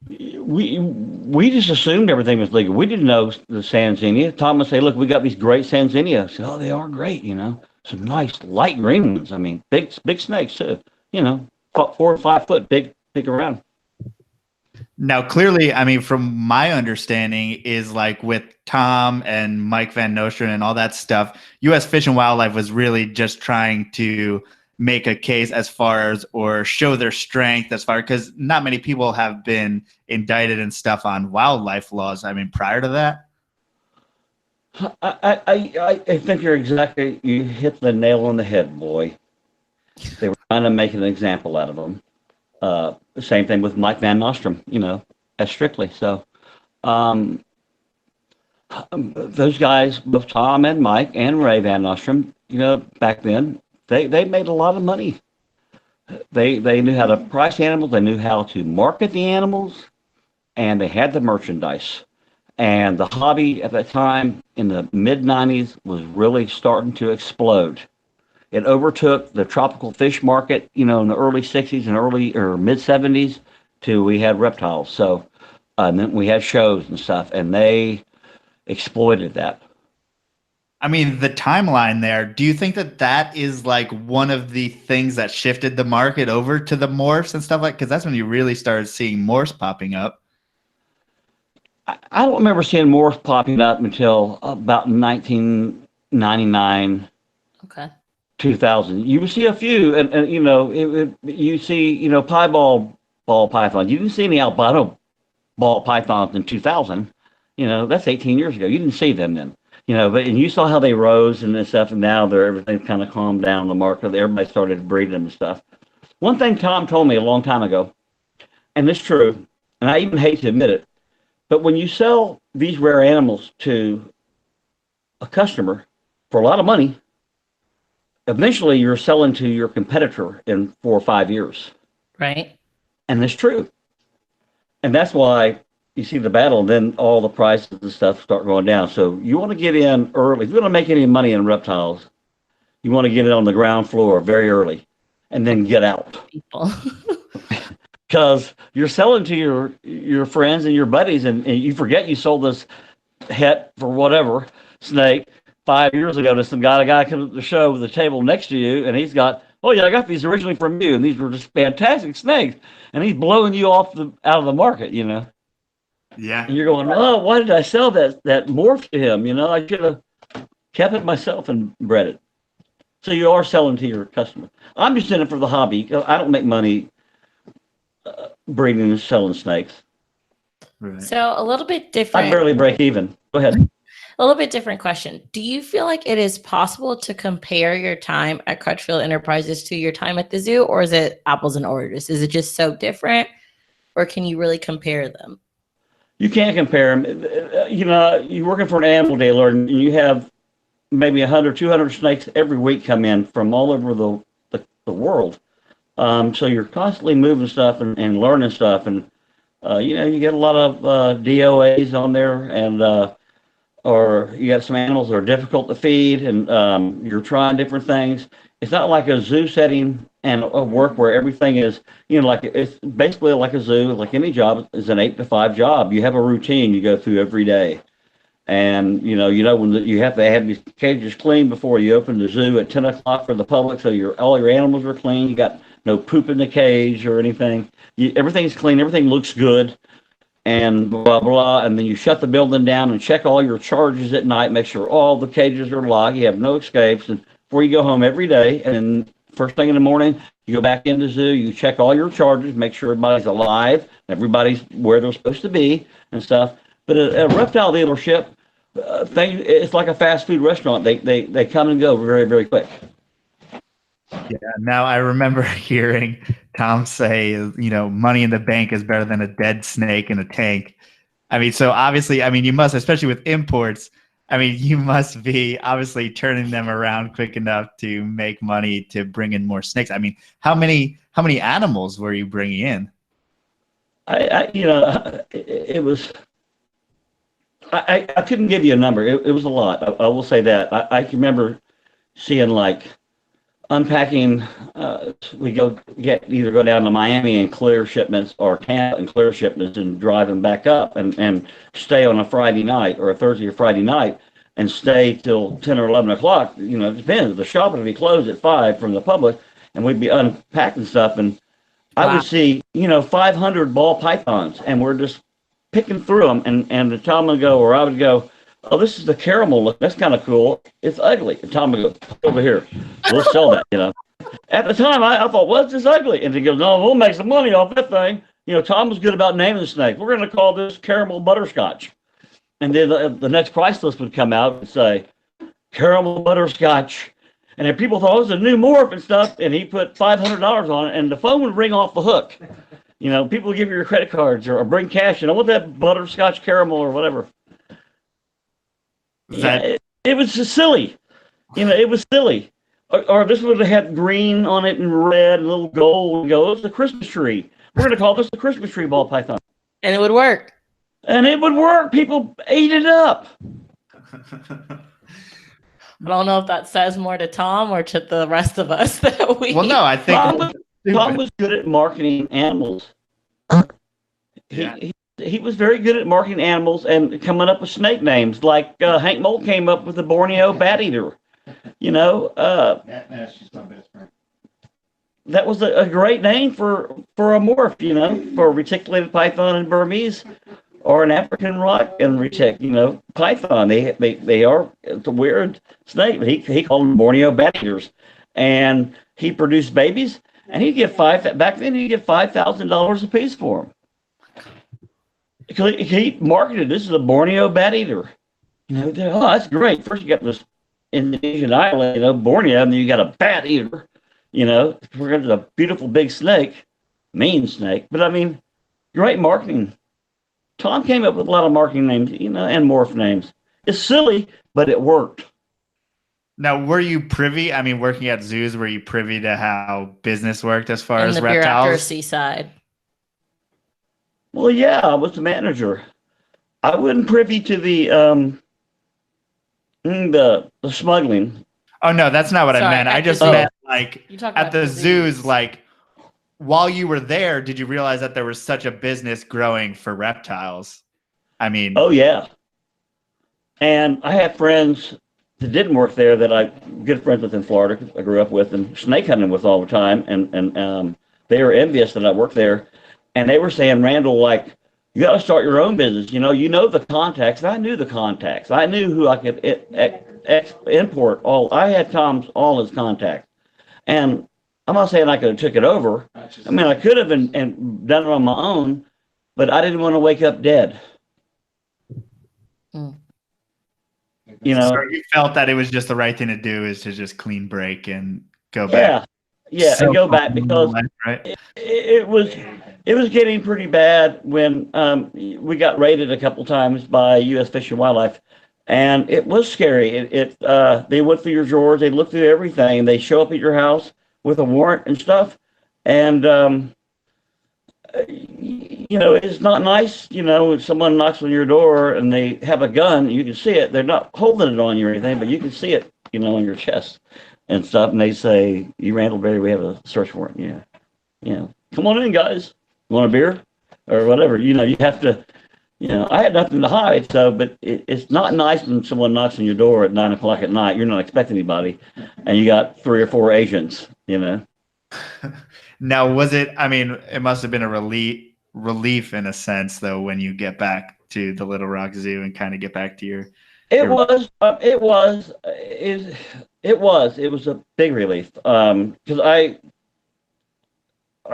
we just assumed everything was legal. We didn't know the Sanzinia. Tom would say, "Look, we got these great Sanzinia." I said, "Oh, they are great, some nice light green ones. I mean, big snakes too. 4 or 5 foot, big around." Now, clearly, I mean, from my understanding is like with Tom and Mike Van Nostrand and all that stuff, U.S. Fish and Wildlife was really just trying to make a case as far as, or show their strength as far, because not many people have been indicted and stuff on wildlife laws. I mean, prior to that. I think you hit the nail on the head, boy. They were trying to make an example out of them. Same thing with Mike Van Nostrum, as Strictly. So those guys, both Tom and Mike and Ray Van Nostrum, back then, they made a lot of money. They knew how to price animals, they knew how to market the animals, and they had the merchandise. And the hobby at that time in the mid-90s was really starting to explode. It overtook the tropical fish market, in the early 60s and early or mid-70s to we had reptiles. So and then we had shows and stuff, and they exploited that. I mean, the timeline there, do you think that is like one of the things that shifted the market over to the morphs and stuff like, because that's when you really started seeing morphs popping up? I don't remember seeing morphs popping up until about 1999. Okay. 2000. You would see a few, and you see, piebald ball pythons. You didn't see any albino ball pythons in 2000. That's 18 years ago. You didn't see them then. And you saw how they rose and stuff, and now everything's kind of calmed down in the market. Everybody started breeding them and stuff. One thing Tom told me a long time ago, and it's true, and I even hate to admit it, but when you sell these rare animals to a customer for a lot of money, eventually you're selling to your competitor in 4 or 5 years. Right. And it's true. And that's why you see the battle, and then all the prices and stuff start going down. So you want to get in early. If you want to make any money in reptiles, you want to get it on the ground floor very early and then get out. People. Because you're selling to your friends and your buddies, and you forget you sold this het for whatever snake 5 years ago to some guy. A guy comes to the show with a table next to you, and he's got, oh yeah, I got these originally from you, and these were just fantastic snakes, and he's blowing you off out of the market, Yeah. And you're going, oh, why did I sell that morph to him? I should have kept it myself and bred it. So you are selling to your customer. I'm just in it for the hobby. I don't make money breeding and selling snakes. Right. So a little bit different. I barely break even. Go ahead. A little bit different question. Do you feel like it is possible to compare your time at Crutchfield Enterprises to your time at the zoo, or is it apples and oranges? Is it just so different, or can you really compare them? You can't compare them. You're working for an animal dealer, and you have maybe 100, 200 snakes every week come in from all over the world. So you're constantly moving stuff and learning stuff, and you get a lot of DOAs on there, and or you got some animals that are difficult to feed, and you're trying different things. It's not like a zoo setting and a work where everything is, it's basically like a zoo, like any job is an 8 to 5 job. You have a routine you go through every day. And, when you have to have these cages clean before you open the zoo at 10 o'clock for the public. So all your animals are clean. You got no poop in the cage or anything. Everything's clean. Everything looks good. And blah, blah. And then you shut the building down and check all your charges at night. Make sure all the cages are locked. You have no escapes. And before you go home every day, and first thing in the morning, you go back in the zoo, you check all your charges, make sure everybody's alive, everybody's where they're supposed to be and stuff. But at a reptile dealership, it's like a fast food restaurant. They come and go very, very quick. Yeah. Now I remember hearing Tom say, money in the bank is better than a dead snake in a tank. I mean, so obviously, you must, especially with imports, you must be obviously turning them around quick enough to make money to bring in more snakes. How many animals were you bringing in? It was. I couldn't give you a number. It was a lot. I will say that. I can remember seeing unpacking. We either go down to Miami and clear shipments, or Tampa and clear shipments, and drive them back up and stay on a Friday night or a Thursday or Friday night and stay till 10 or 11 o'clock. It depends. The shop would be closed at 5 from the public, and we'd be unpacking stuff. And I would see, 500 ball pythons, and we're just picking through them. And the Tom would go, or I would go, oh, this is the caramel look. That's kind of cool. It's ugly. And Tom would go, over here. We'll sell that, At the time, I thought, what's this ugly? And he goes, no, we'll make some money off that thing. Tom was good about naming the snake. We're going to call this caramel butterscotch. And then the next price list would come out and say, caramel butterscotch And then people thought it was a new morph and stuff, and he put $500 on it, and the phone would ring off the hook. You know, people would give you your credit cards or bring cash, and I want that butterscotch caramel or whatever. It was just silly. You know, it was silly. Or this would have had green on it and red and little gold. Go, it's a Christmas tree. We're going to call this the Christmas tree ball python. And it would work. And it would work. People ate it up. I don't know if that says more to Tom or to the rest of us that we. Well, no, I think Tom was good at marketing animals. He was very good at marketing animals and coming up with snake names. Like Hank Mole came up with the Borneo bat eater. You know, She's my best friend. that was a great name for a morph. You know, for a reticulated python in Burmese. Or an African rock and python. They are, it's a weird snake, but he called them Borneo bat eaters. And he produced babies, and he'd get back then he'd get $5,000 a piece for them. Because he marketed this as a Borneo bat eater. You know, oh, that's great. First you got this Indonesian island, Borneo, and then you got a bat eater. You know, we're going to a beautiful big snake, mean snake. But I mean, great marketing. Tom came up with a lot of marketing names, and morph names. It's silly, but it worked. Now, were you privy? I mean, working at zoos, were you privy to how business worked as far and as the reptiles? bureaucracy side. Well, yeah, I was the manager. I wasn't privy to the smuggling. Oh no, that's not what I meant. I just meant like at the zoos, like while you were there, did you realize that there was such a business growing for reptiles? I mean, oh yeah. And I had friends that didn't work there that I'm good friends with in Florida. I grew up with and snake hunting with all the time, and they were envious that I worked there, and they were saying, Randal, like, you got to start your own business. You know the contacts. And I knew the contacts. I knew who I could import all. I had all his contacts, and I'm not saying I could have took it over. I mean, I could have and done it on my own, but I didn't want to wake up dead. Mm. So you felt that it was just the right thing to do is to just clean break and go back. Yeah, and go back because right? it was getting pretty bad when we got raided a couple times by U.S. Fish and Wildlife, and it was scary. They went through your drawers, they looked through everything, they show up at your house with a warrant and stuff, and it's not nice. If someone knocks on your door and they have a gun, you can see it. They're not holding it on you or anything, but you can see it, on your chest and stuff. And they say, "You Randal Berry, we have a search warrant." Yeah. Come on in, guys. You want a beer or whatever? You have to. I had nothing to hide. So, but it's not nice when someone knocks on your door at 9 o'clock at night. You're not expecting anybody, and you got 3 or 4 agents. Now, was it? I mean, it must have been a relief in a sense, though, when you get back to the Little Rock Zoo and kind of get back to your. It was a big relief because I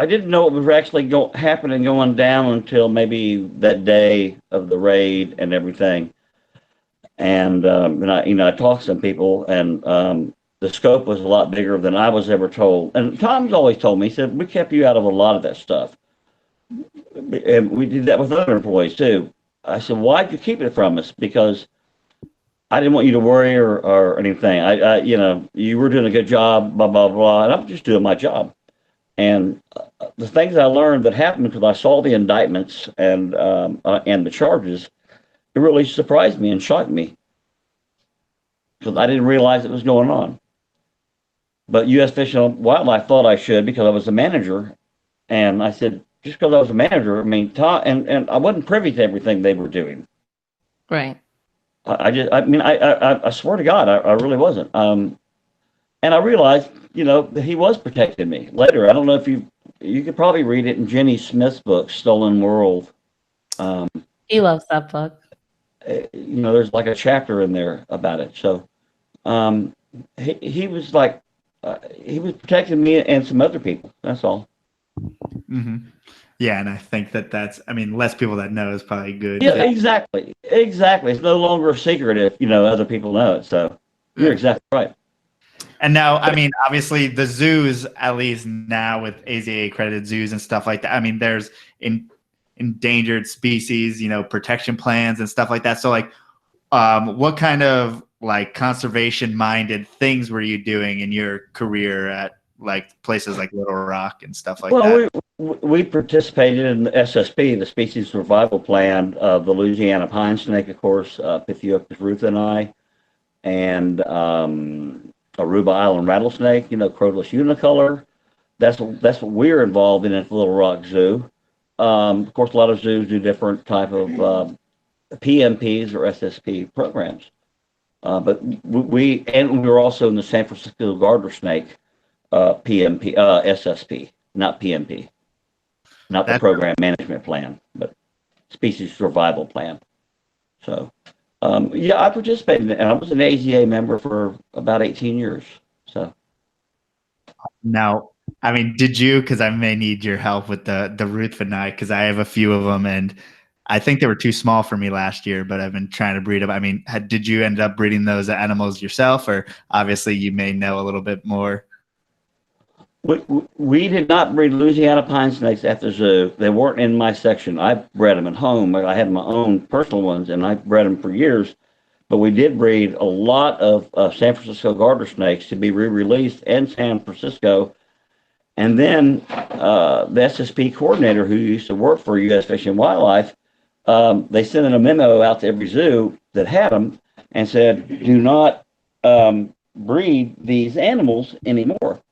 didn't know it was actually happening going down until maybe that day of the raid and everything, and I talked to some people and. The scope was a lot bigger than I was ever told. And Tom's always told me, he said, we kept you out of a lot of that stuff. And we did that with other employees too. I said, why'd you keep it from us? Because I didn't want you to worry or anything. You were doing a good job, blah, blah, blah. And I'm just doing my job. And the things I learned that happened because I saw the indictments and the charges, it really surprised me and shocked me. Because I didn't realize it was going on. But U.S. Fish and Wildlife thought I should because I was the manager. And I said, just because I was a manager, I mean, and I wasn't privy to everything they were doing. Right. I swear to God, I really wasn't. And I realized, that he was protecting me. Later, I don't know if you could probably read it in Jenny Smith's book, Stolen World. He loves that book. There's like a chapter in there about it. So he was like, he was protecting me and some other people. That's all. Mm-hmm. Yeah, and I think that's, less people that know is probably good. Yeah, exactly. It's no longer a secret if, other people know it. So you're exactly right. And now, I mean, obviously the zoos, at least now with AZA accredited zoos and stuff like that, I mean, there's endangered species, protection plans and stuff like that. So like, what kind of like conservation minded things were you doing in your career at like places like Little Rock and stuff like that? We participated in the SSP, the Species Survival Plan of the Louisiana pine snake, of course, Pythiopus rutheni, and Aruba Island rattlesnake, Crotalus unicolor. That's what we're involved in at the Little Rock Zoo. Of course, a lot of zoos do different type of PMPs or SSP programs. But we were also in the San Francisco garter snake PMP SSP, not PMP, not the program management plan, but species survival plan. So yeah, I participated and I was an AZA member for about 18 years. So now, I mean, did you, because I may need your help with the rutheni, because I have a few of them and I think they were too small for me last year, but I've been trying to breed them. I mean, did you end up breeding those animals yourself, or obviously you may know a little bit more? We did not breed Louisiana pine snakes at the zoo. They weren't in my section. I bred them at home. I had my own personal ones, and I bred them for years. But we did breed a lot of San Francisco garter snakes to be re-released in San Francisco. And then the SSP coordinator who used to work for U.S. Fish and Wildlife, they sent in a memo out to every zoo that had them and said, do not breed these animals anymore.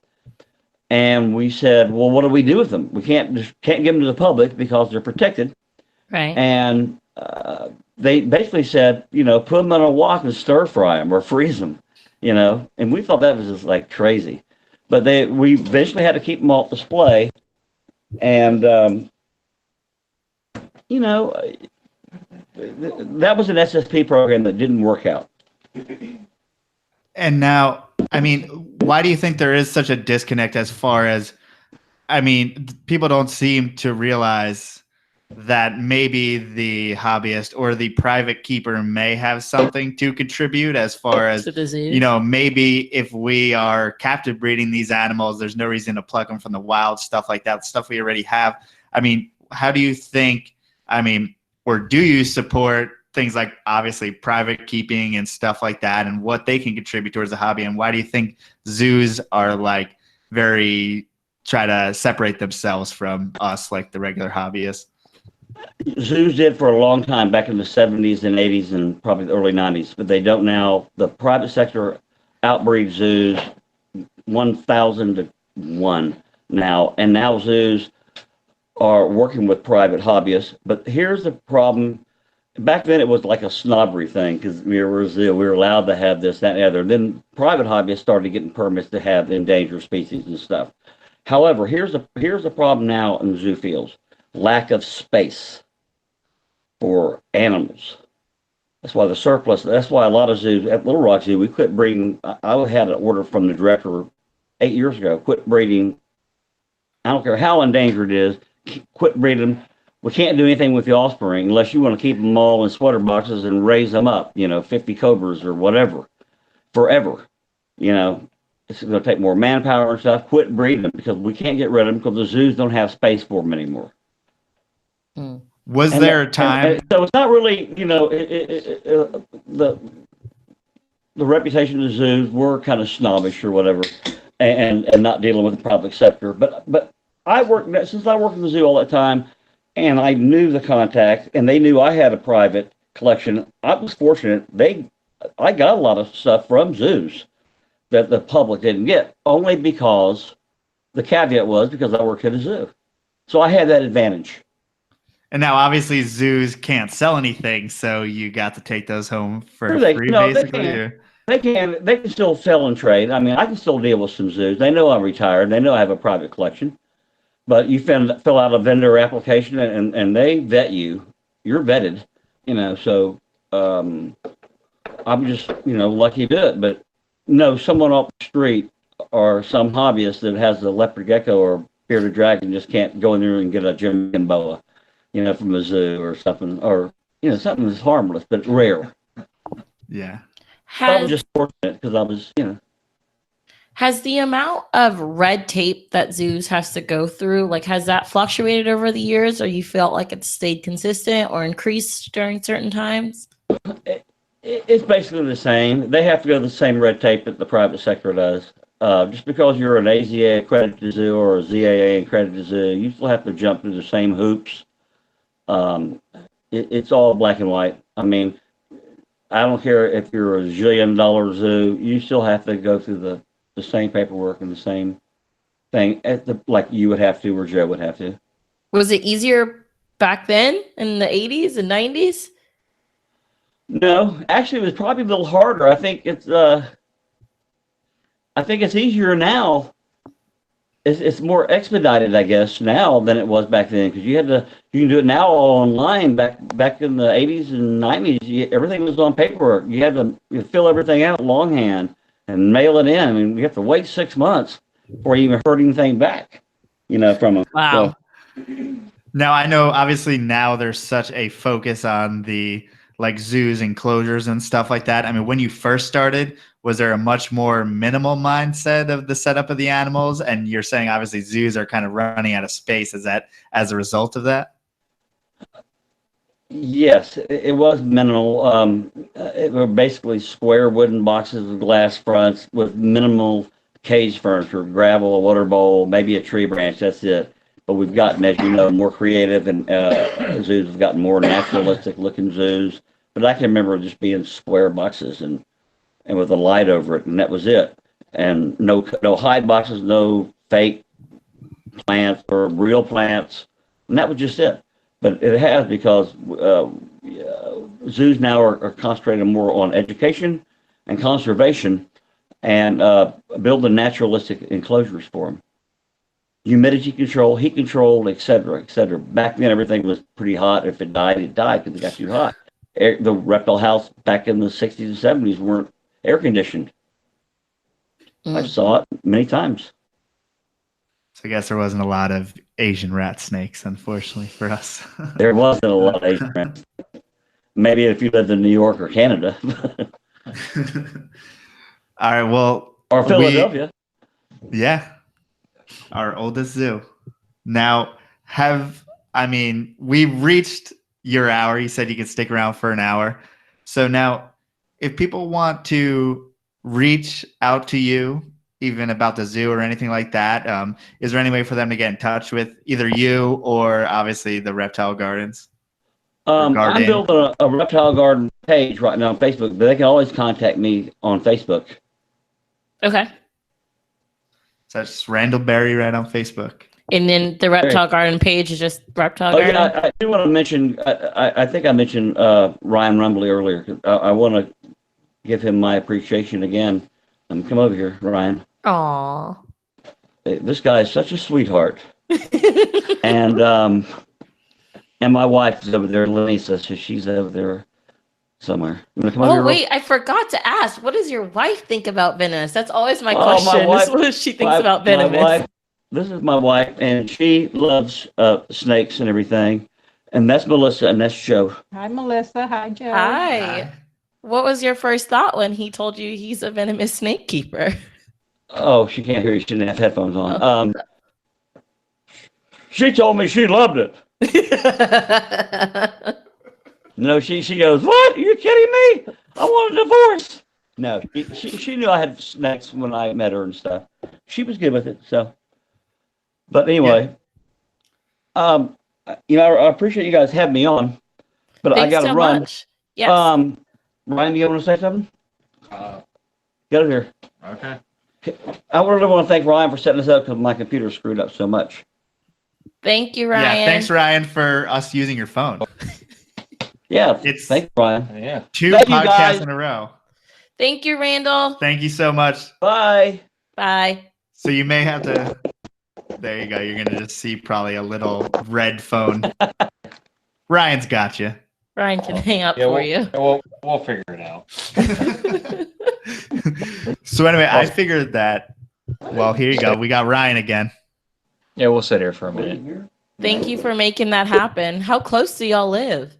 And we said, well, what do we do with them? We can't give them to the public because they're protected. Right. And they basically said, put them on a wok and stir fry them or freeze them, And we thought that was just like crazy. But we eventually had to keep them off display. And, that was an SSP program that didn't work out. And now, I mean, why do you think there is such a disconnect as far as, I mean, people don't seem to realize that maybe the hobbyist or the private keeper may have something to contribute as far as, maybe if we are captive breeding these animals, there's no reason to pluck them from the wild, stuff like that, stuff we already have. I mean, how do you think, or do you support things like obviously private keeping and stuff like that and what they can contribute towards the hobby? And why do you think zoos are like try to separate themselves from us, like the regular hobbyists? Zoos did for a long time back in the 70s and 80s and probably the early 90s, but they don't now. The private sector outbreeds zoos 1,000 to 1 now, and now zoos are working with private hobbyists. But here's the problem. Back then, it was like a snobbery thing because we were a zoo. We were allowed to have this, that, and the other. Then private hobbyists started getting permits to have endangered species and stuff. However, here's the problem now in zoo fields: lack of space for animals. That's why that's why a lot of zoos at Little Rock Zoo, we quit breeding. I had an order from the director 8 years ago: quit breeding. I don't care how endangered it is, quit breeding them. We can't do anything with the offspring unless you want to keep them all in sweater boxes and raise them up, 50 cobras or whatever, forever. It's going to take more manpower and stuff. Quit breeding them because we can't get rid of them because the zoos don't have space for them anymore. Was there a time? So it's not really, the reputation of the zoos were kind of snobbish or whatever, and not dealing with the public sector. But since I worked in the zoo all that time, and I knew the contact, and they knew I had a private collection. I was fortunate. I got a lot of stuff from zoos that the public didn't get, only because the caveat was because I worked at a zoo. So I had that advantage. And now, obviously, zoos can't sell anything, so you got to take those home for free, basically. They can still sell and trade. I mean, I can still deal with some zoos. They know I'm retired. They know I have a private collection. But you fill out a vendor application and they vet you. You're vetted, so I'm just, lucky to do it. But no, someone off the street or some hobbyist that has a leopard gecko or bearded dragon just can't go in there and get a Jamaican boa, from a zoo or something, or, something that's harmless, but rare. Yeah. I was just fortunate because I was, Has the amount of red tape that zoos has to go through, like, has that fluctuated over the years, or you felt like it's stayed consistent or increased during certain times? It's basically the same. They have to go the same red tape that the private sector does. Just because you're an AZA accredited zoo or a ZAA accredited zoo, you still have to jump through the same hoops. It's all black and white. I mean, I don't care if you're a $1 zillion zoo, you still have to go through the same paperwork and the same thing like you would have to or Joe would have to. Was it easier back then in the 80s and 90s? No, actually, it was probably a little harder. I think it's easier now. It's more expedited, I guess, now than it was back then, because you can do it now all online. Back in the 80s and 90s, everything was on paperwork. You had to fill everything out longhand and mail it in. I mean, you have to wait 6 months before you even heard anything back, from them. Wow. So, now, I know obviously now there's such a focus on the like zoos, enclosures and stuff like that. I mean, when you first started, was there a much more minimal mindset of the setup of the animals? And you're saying obviously zoos are kind of running out of space. Is that as a result of that? Yes, it was minimal. It were basically square wooden boxes with glass fronts with minimal cage furniture, gravel, a water bowl, maybe a tree branch. That's it. But we've gotten, as you know, more creative, and zoos have gotten more naturalistic looking zoos. But I can remember just being square boxes and with a light over it, and that was it. And no hide boxes, no fake plants or real plants, and that was just it. But it has, because zoos now are concentrating more on education and conservation and building naturalistic enclosures for them. Humidity control, heat control, et cetera, et cetera. Back then, everything was pretty hot. If it died, it died because it got too hot. The reptile house back in the 60s and 70s weren't air conditioned. I saw it many times. So I guess there wasn't a lot of Asian rat snakes, unfortunately, for us. There wasn't a lot of Asian rats. Maybe if you lived in New York or Canada. All right, well. Or Philadelphia. Yeah. Our oldest zoo. Now, we reached your hour. You said you could stick around for an hour. So now, if people want to reach out to you, even about the zoo or anything like that, is there any way for them to get in touch with either you or obviously the Reptile Gardens? I'm building a Reptile Garden page right now on Facebook, but they can always contact me on Facebook. Okay. So it's Randal Berry right on Facebook. And then the Reptile Garden page is just Reptile Garden? Yeah, I do want to mention, I think I mentioned Ryan Rumbley earlier. I want to give him my appreciation again. Come over here, Ryan. Aww. This guy is such a sweetheart. and my wife is over there, Lenisa, so she's over there somewhere. You want to come over here? Wait, I forgot to ask. What does your wife think about venomous? That's always my question. My wife, what does she thinks about venomous? This is my wife, and she loves snakes and everything. And that's Melissa, and that's Joe. Hi, Melissa. Hi, Joe. Hi. What was your first thought when he told you he's a venomous snake keeper? Oh, she can't hear you. She didn't have headphones on. She told me she loved it. No, she goes, "What? Are you kidding me? I want a divorce." No, she knew I had snakes when I met her and stuff. She was good with it. So, but anyway, I appreciate you guys having me on, but Thanks I got to run. Much. Yes. Ryan, do you want to say something? Get over here. Okay. I really want to thank Ryan for setting this up because my computer screwed up so much. Thank you, Ryan. Yeah, thanks, Ryan, for us using your phone. Yeah, thanks, Ryan. Yeah. 2 Thank you, podcasts guys. in a row. Thank you, Randal. Thank you so much. Bye. Bye. So you may have to. There you go. You're gonna just see probably a little red phone. Ryan's got you. Ryan can hang up for you. We'll figure it out. So anyway, I figured that. Well, here you go. We got Ryan again. Yeah, we'll sit here for a minute. Thank you for making that happen. How close do y'all live?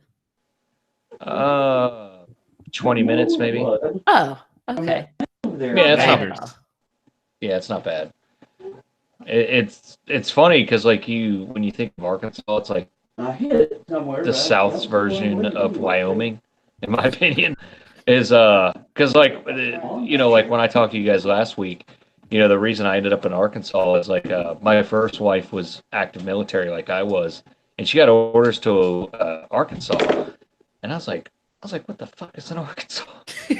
20 minutes maybe. Oh, okay. Yeah, that's not Neighbors. Yeah, it's not bad. It's funny because like when you think of Arkansas, it's like the South's version of Wyoming, in my opinion, is because like like when I talked to you guys last week, the reason I ended up in Arkansas is like my first wife was active military like I was, and she got orders to Arkansas, and I was like, what the fuck is in Arkansas?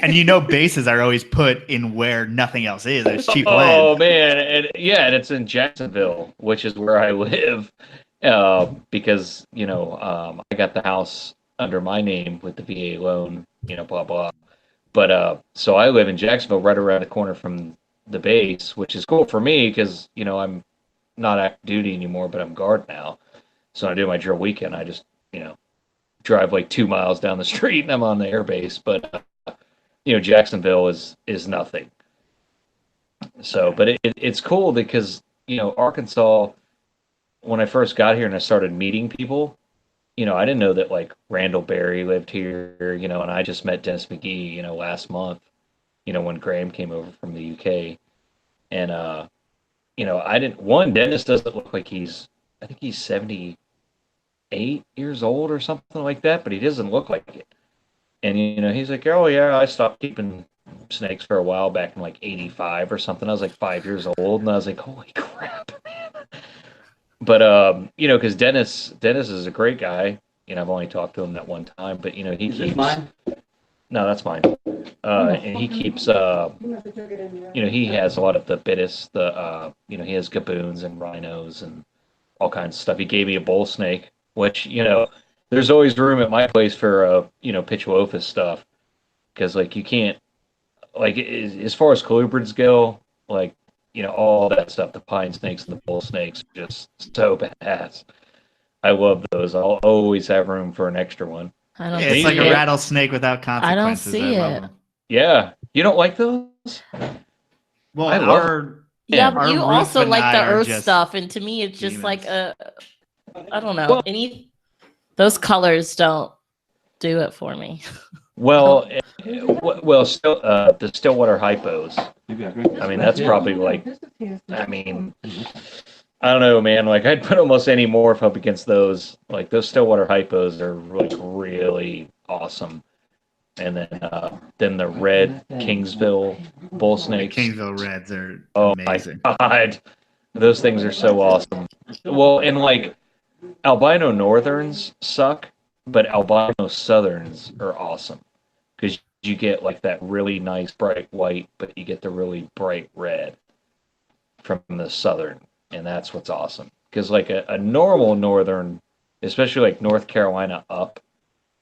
And bases are always put in where nothing else is. There's cheap Oh land. man, and it's in Jacksonville, which is where I live, because I got the house under my name with the VA loan, blah blah. But so I live in Jacksonville, right around the corner from the base, which is cool for me because I'm not active duty anymore, but I'm guard now. So when I do my drill weekend, I just drive like 2 miles down the street and I'm on the air base. But Jacksonville is nothing. So, but it's cool because Arkansas. When I first got here and I started meeting people, I didn't know that like Randal Berry lived here, and I just met Dennis McGee, last month, when Graham came over from the UK, and I didn't. Dennis doesn't look like I think he's 78 years old or something like that, but he doesn't look like it. And he's like, oh yeah, I stopped keeping snakes for a while back in like 85 or something. I was like 5 years old, and I was like, holy crap, man. But because Dennis is a great guy. I've only talked to him that one time, but he keeps. Mine? No, that's mine. And he keeps. He has a lot of the bittis. He has gaboons and rhinos and all kinds of stuff. He gave me a bull snake, which there's always room at my place for Pitchwophis stuff, because like you can't as far as colubrids go, like all that stuff, the pine snakes and the bull snakes are just so badass. I love those. I'll always have room for an extra one. I don't It's see like a it. rattlesnake without I don't consequences. see love it. them. Yeah, you don't like those? Well, I love Yeah, Yeah, but our you Ruth also and like I the are earth just stuff, and to me, it's just like demons. I don't know. Well- Those colors don't do it for me. well, still, the Stillwater hypos. I mean, that's probably like. I mean, I don't know, man. Like, I'd put almost any morph up against those. Like, those Stillwater hypos are like really awesome. And then the red Kingsville bull The snakes. Kingsville Reds are Oh amazing. my god, those things are so awesome. Well, and like albino northerns suck, but albino southerns are awesome because you get like that really nice bright white, but you get the really bright red from the southern, and that's what's awesome. Because like a normal northern, especially like North Carolina up,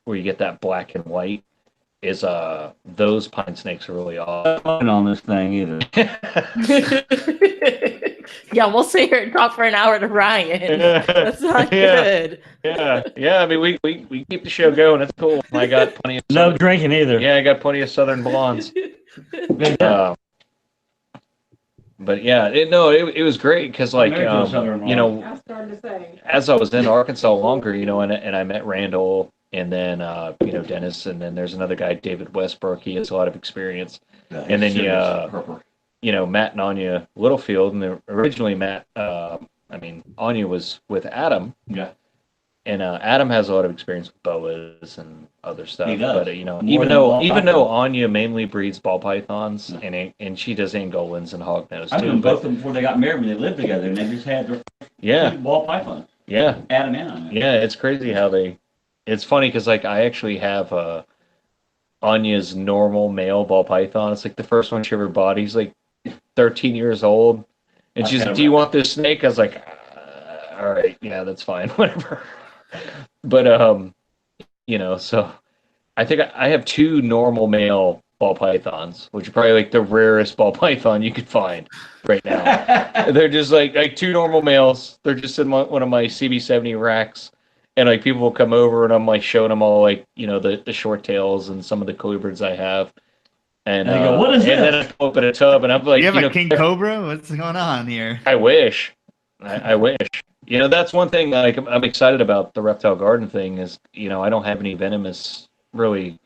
where you get that black and white, is those pine snakes are really awesome. On this thing either. Yeah, we'll sit here and talk for an hour to Ryan. That's not good. Yeah. I mean, we keep the show going. It's cool. I got plenty of No drinking either. Yeah, I got plenty of southern blondes. But yeah, it was great because like as I was in Arkansas longer, and I met Randal, and then Dennis, and then there's another guy, David Westbrook. He has a lot of experience, and then Matt and Anya Littlefield, and originally Matt, Anya was with Adam. Yeah. And Adam has a lot of experience with boas and other stuff. He does. But even though Anya mainly breeds ball pythons, and she does Angolans and hognose I too. knew both of them before they got married when they lived together, and they just had their ball python. Yeah. Adam and Anya. Yeah, it's crazy how they. It's funny because like I actually have Anya's normal male ball python. It's like the first one she ever bought. He's like 13 years old, and she's like, "Do you want this snake?" I was like, "All right, yeah, that's fine, whatever." But so I think I have two normal male ball pythons, which are probably like the rarest ball python you could find right now. They're just like two normal males. They're just in one of my CB70 racks, and like people will come over and I'm like showing them all like the short tails and some of the colubrids I have. And they go, "What is this?" And then I open a tub and I'm like, You have a king cobra? What's going on here? I wish. I wish. That's one thing like I'm excited about the Reptile Garden thing is, I don't have any venomous really.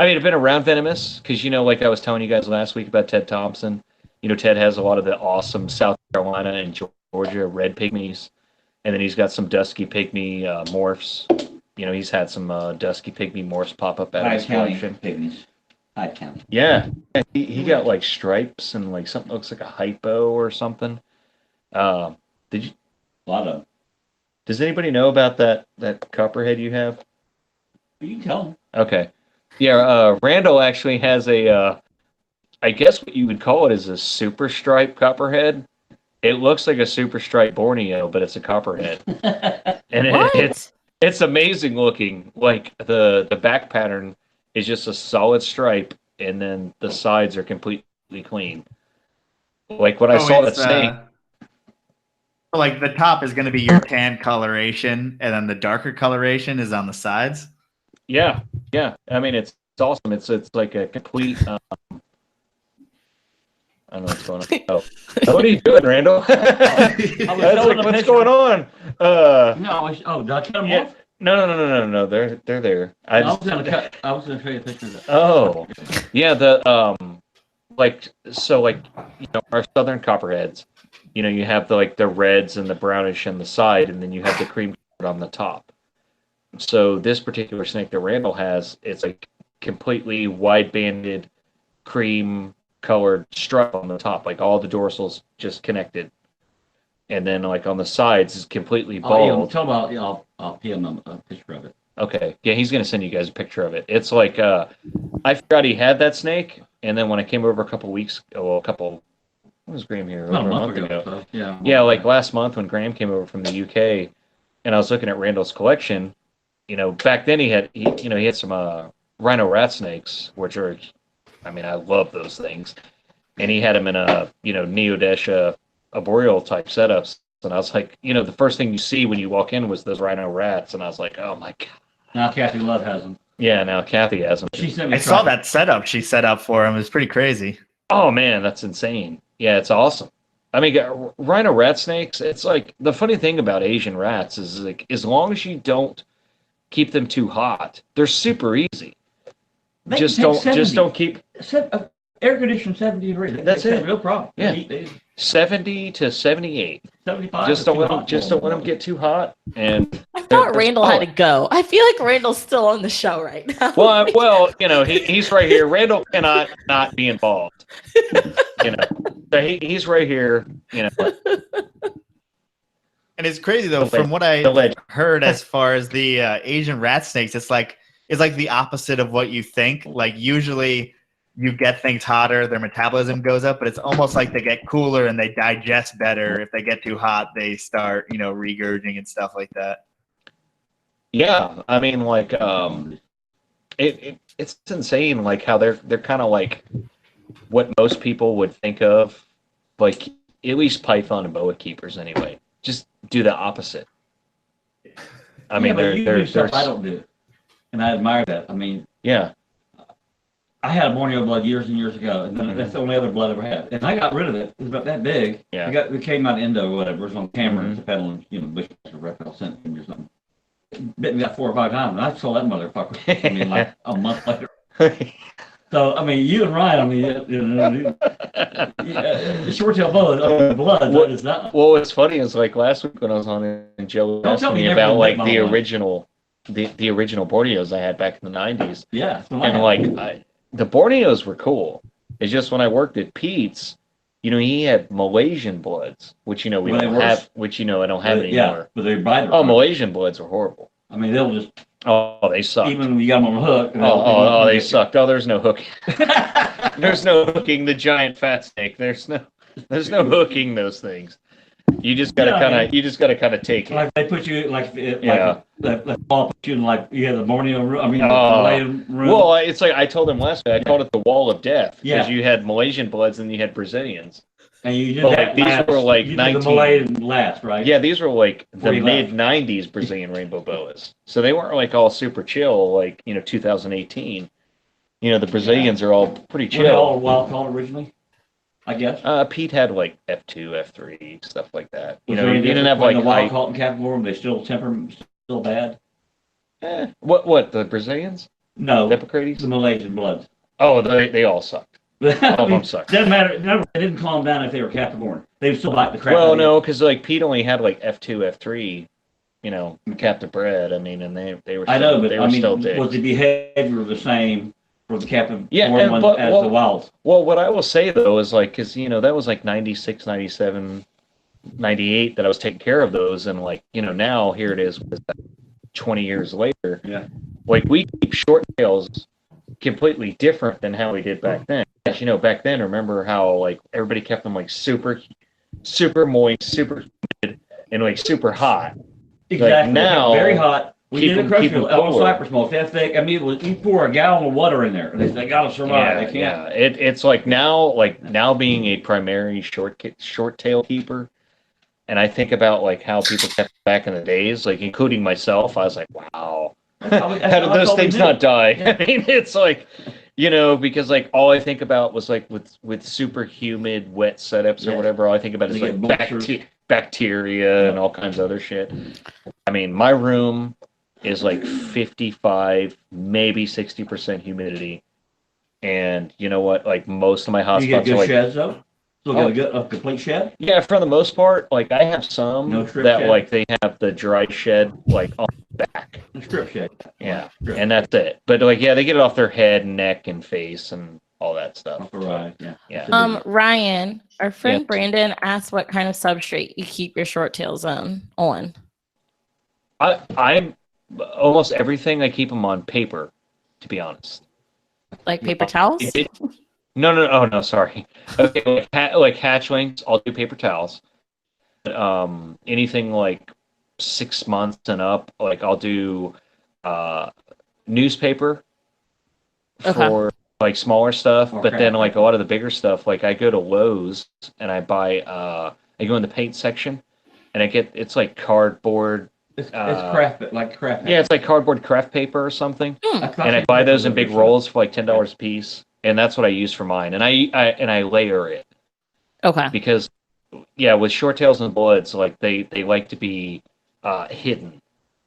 I mean, I've been around venomous because, like I was telling you guys last week about Ted Thompson, Ted has a lot of the awesome South Carolina and Georgia red pygmies, and then he's got some dusky pygmy morphs. He's had some dusky pygmy morphs pop up out of his collection. Pygmies. Hyde County. Yeah, he got like stripes and like something that looks like a hypo or something. Did you? A lot of them. Does anybody know about that copperhead you have? You can tell them. Okay. Yeah, Randal actually has a, I guess what you would call it is a super stripe copperhead. It looks like a super stripe Borneo, but it's a copperhead. And it's amazing looking. Like the back pattern is just a solid stripe, and then the sides are completely clean. Like when I saw that snake. Like the top is going to be your tan coloration, and then the darker coloration is on the sides. Yeah. I mean, it's awesome. It's like a complete. I don't know what's going on. Oh, what are you doing, Randal? What's going on? Did I cut them off? No. They're there. I was gonna show you a picture of that. Oh, yeah. Our southern copperheads. You have the reds and the brownish on the side, and then you have the cream on the top. So this particular snake that Randal has, it's a completely wide-banded cream colored stripe on the top, like all the dorsals just connected, and then like on the sides is completely bald. I'll PM him a picture of it. Okay, yeah, he's gonna send you guys a picture of it. It's like I forgot he had that snake, and then when I came over when was Graham here? About a month ago. So, yeah, like last month when Graham came over from the UK, and I was looking at Randal's collection. Back then he had some rhino rat snakes, which are, I mean, I love those things, and he had them in a Neodesha arboreal type setups, and I was like, the first thing you see when you walk in was those rhino rats, and I was like, oh my god. Now Kathy Love has them. Yeah, now Kathy has them. I saw that setup she set up for him. It was pretty crazy. Oh man, that's insane. Yeah, it's awesome. I mean, rhino rat snakes, it's like the funny thing about Asian rats is like as long as you don't keep them too hot, they're super easy. Just don't keep air conditioned 70 degrees. That's it. Real problem. Yeah. 70 to 78. 75. Just don't let them get too hot. And I thought Randal had to go. I feel like Randal's still on the show right now. Well, he's right here. Randal cannot not be involved. So he's right here. And it's crazy though. From what I heard, as far as the Asian rat snakes, it's like the opposite of what you think. Like usually, you get things hotter, their metabolism goes up, but it's almost like they get cooler and they digest better. If they get too hot, they start, regurging and stuff like that. Yeah, I mean, like, it's insane, like how they're kind of like what most people would think of, like at least python and boa keepers anyway. Just do the opposite. I mean, they're stuff I don't do, and I admire that. I mean, yeah. I had a Borneo blood years and years ago, and then that's the only other blood I ever had. And I got rid of it. It was about that big. Yeah. It came out Indo or whatever. It was on camera and peddling, Bushmaster Reptile sent me or something. Bit me that 4 or 5 times, and I sold that motherfucker. I mean, like a month later. So, I mean, you and Ryan, short tail blood, that is not. Well, what's funny is like last week when I was on and Joe asked me about like the original Borneos I had back in the 90s. Yeah. And the Borneos were cool. It's just when I worked at Pete's, he had Malaysian bloods, which, we don't have, which, I don't have anymore. Yeah, but they bite. Oh, Malaysian bloods are horrible. I mean, they'll just. Oh, they suck. Even when you got them on a hook. Oh, they sucked. Oh, there's no hooking. There's no hooking the giant fat snake. There's no hooking those things. You just gotta kind of take it. Like they put you like Paul put you in like you had the Borneo room. I mean, the Malayan room. Well, it's like I told him last week. I called it the wall of death because Yeah. you had Malaysian bloods and you had Brazilians. And you did Well, that like, these last, were like you 19 did the Malayan last, right? Yeah, these were like the Before you left. mid-90s Brazilian rainbow boas. So they weren't like all super chill like 2018. The Brazilians are all pretty Were they all chill. wild caught originally? I guess. Pete had like F2, F3, stuff like that. Was You there any didn't have difference like between the wild high. caught and Capricorn. They still still bad. What the Brazilians? No, Hippocrates? the Malaysian bloods. Oh, they all sucked. I mean, I'm sorry. Doesn't matter. No, they didn't calm down if they were captive born. They would still bite the crap. out Well, of you. no, because like Pete only had like F2, F3, captive bred. I mean, and they were. I know, still, but they were I mean, still dicks. was the behavior the same for the captive Yeah, born ones as the wilds? Well, what I will say though is like, because that was like 96, 97, 98 that I was taking care of those, and like now here it is, 20 years later. Yeah. Like we keep short tails completely different than how we did back then. As you know, back then, remember how like everybody kept them like super moist, super humid, and like super hot. Exactly. Like now, very hot. We did a Crutchfield, almost cooler. cypress mold. That thick. I mean, you pour a gallon of water in there. They got to survive. They can't. Yeah. It's like now being a primary short tail keeper, and I think about like how people kept back in the days, like including myself. I was like, wow, how did those things not die? I mean, it's like, because like all I think about was like with super humid, wet setups or whatever. All I think about is like bacteria and all kinds of other shit. I mean, my room is like 55, maybe 60% humidity, and you know what? Like most of my hotspots you get good are like sheds though. So get a complete shed. Yeah, for the most part, like I have some that shed. like they have the dry shed like on the back. The strip shed. Yeah, and that's it. But like, yeah, they get it off their head, neck, and face, and all that stuff. Right. Yeah. Ryan, our friend Brandon asked what kind of substrate you keep your short tails on. I'm almost everything I keep them on paper, to be honest. Like paper towels? No. Oh no, sorry. Okay, like hatchlings, I'll do paper towels. Anything like 6 months and up, like I'll do newspaper for like smaller stuff. But then like a lot of the bigger stuff, like I go to Lowe's and I buy. I go in the paint section, and it's like cardboard. It's craft, like craft. Yeah, it's like cardboard craft paper or something. And I buy those in big rolls for like $10 a piece. And that's what I use for mine, and I layer it. Okay. Because, with short tails and bloods, like they like to be hidden.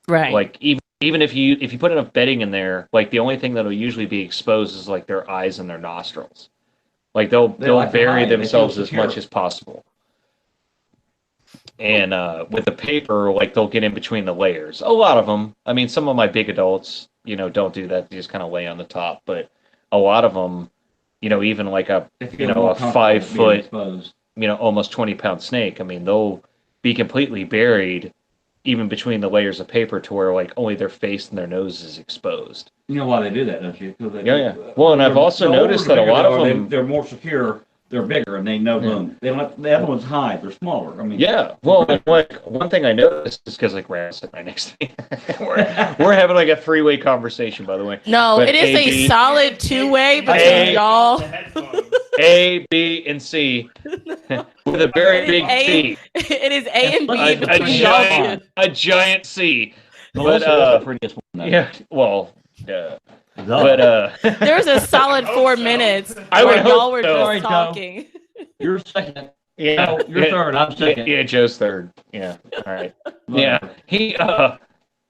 Right. Like even if you put enough bedding in there, like the only thing that'll usually be exposed is like their eyes and their nostrils. Like they'll bury themselves as much as possible. And with the paper, like they'll get in between the layers. A lot of them. I mean, some of my big adults, don't do that. They just kind of lay on the top, but. A lot of them, even like a 5 foot, almost 20-pound snake. I mean, they'll be completely buried, even between the layers of paper, to where like only their face and their nose is exposed. You know why they do that, don't you? Yeah. Well, and I've also noticed that a lot of them they're more secure. They're bigger and they know them. They don't let the other ones hide. They're smaller. I mean, Well, like one thing I noticed is because like Randal's sitting right next to me. we're having like a 3-way conversation, by the way. No, it is a solid 2-way between y'all. A, B, and C with a very big C. It is A and B between y'all. A giant C. But there's a solid 4 minutes where y'all were just talking. You're second. Yeah, you're third. I'm second. Yeah, Joe's third. Yeah, all right. Yeah, he.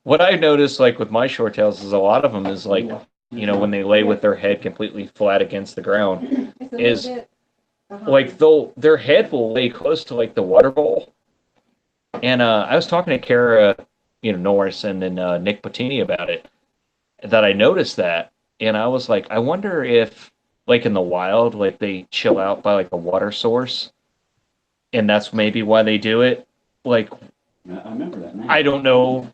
What I noticed, like with my short tails, is a lot of them is like, when they lay with their head completely flat against the ground, is like their head will lay close to like the water bowl. And I was talking to Kara, Norris, and then Nick Patini about it. That I noticed that, and I was like, I wonder if, like in the wild, like they chill out by like a water source, and that's maybe why they do it. Like, I remember that. I don't know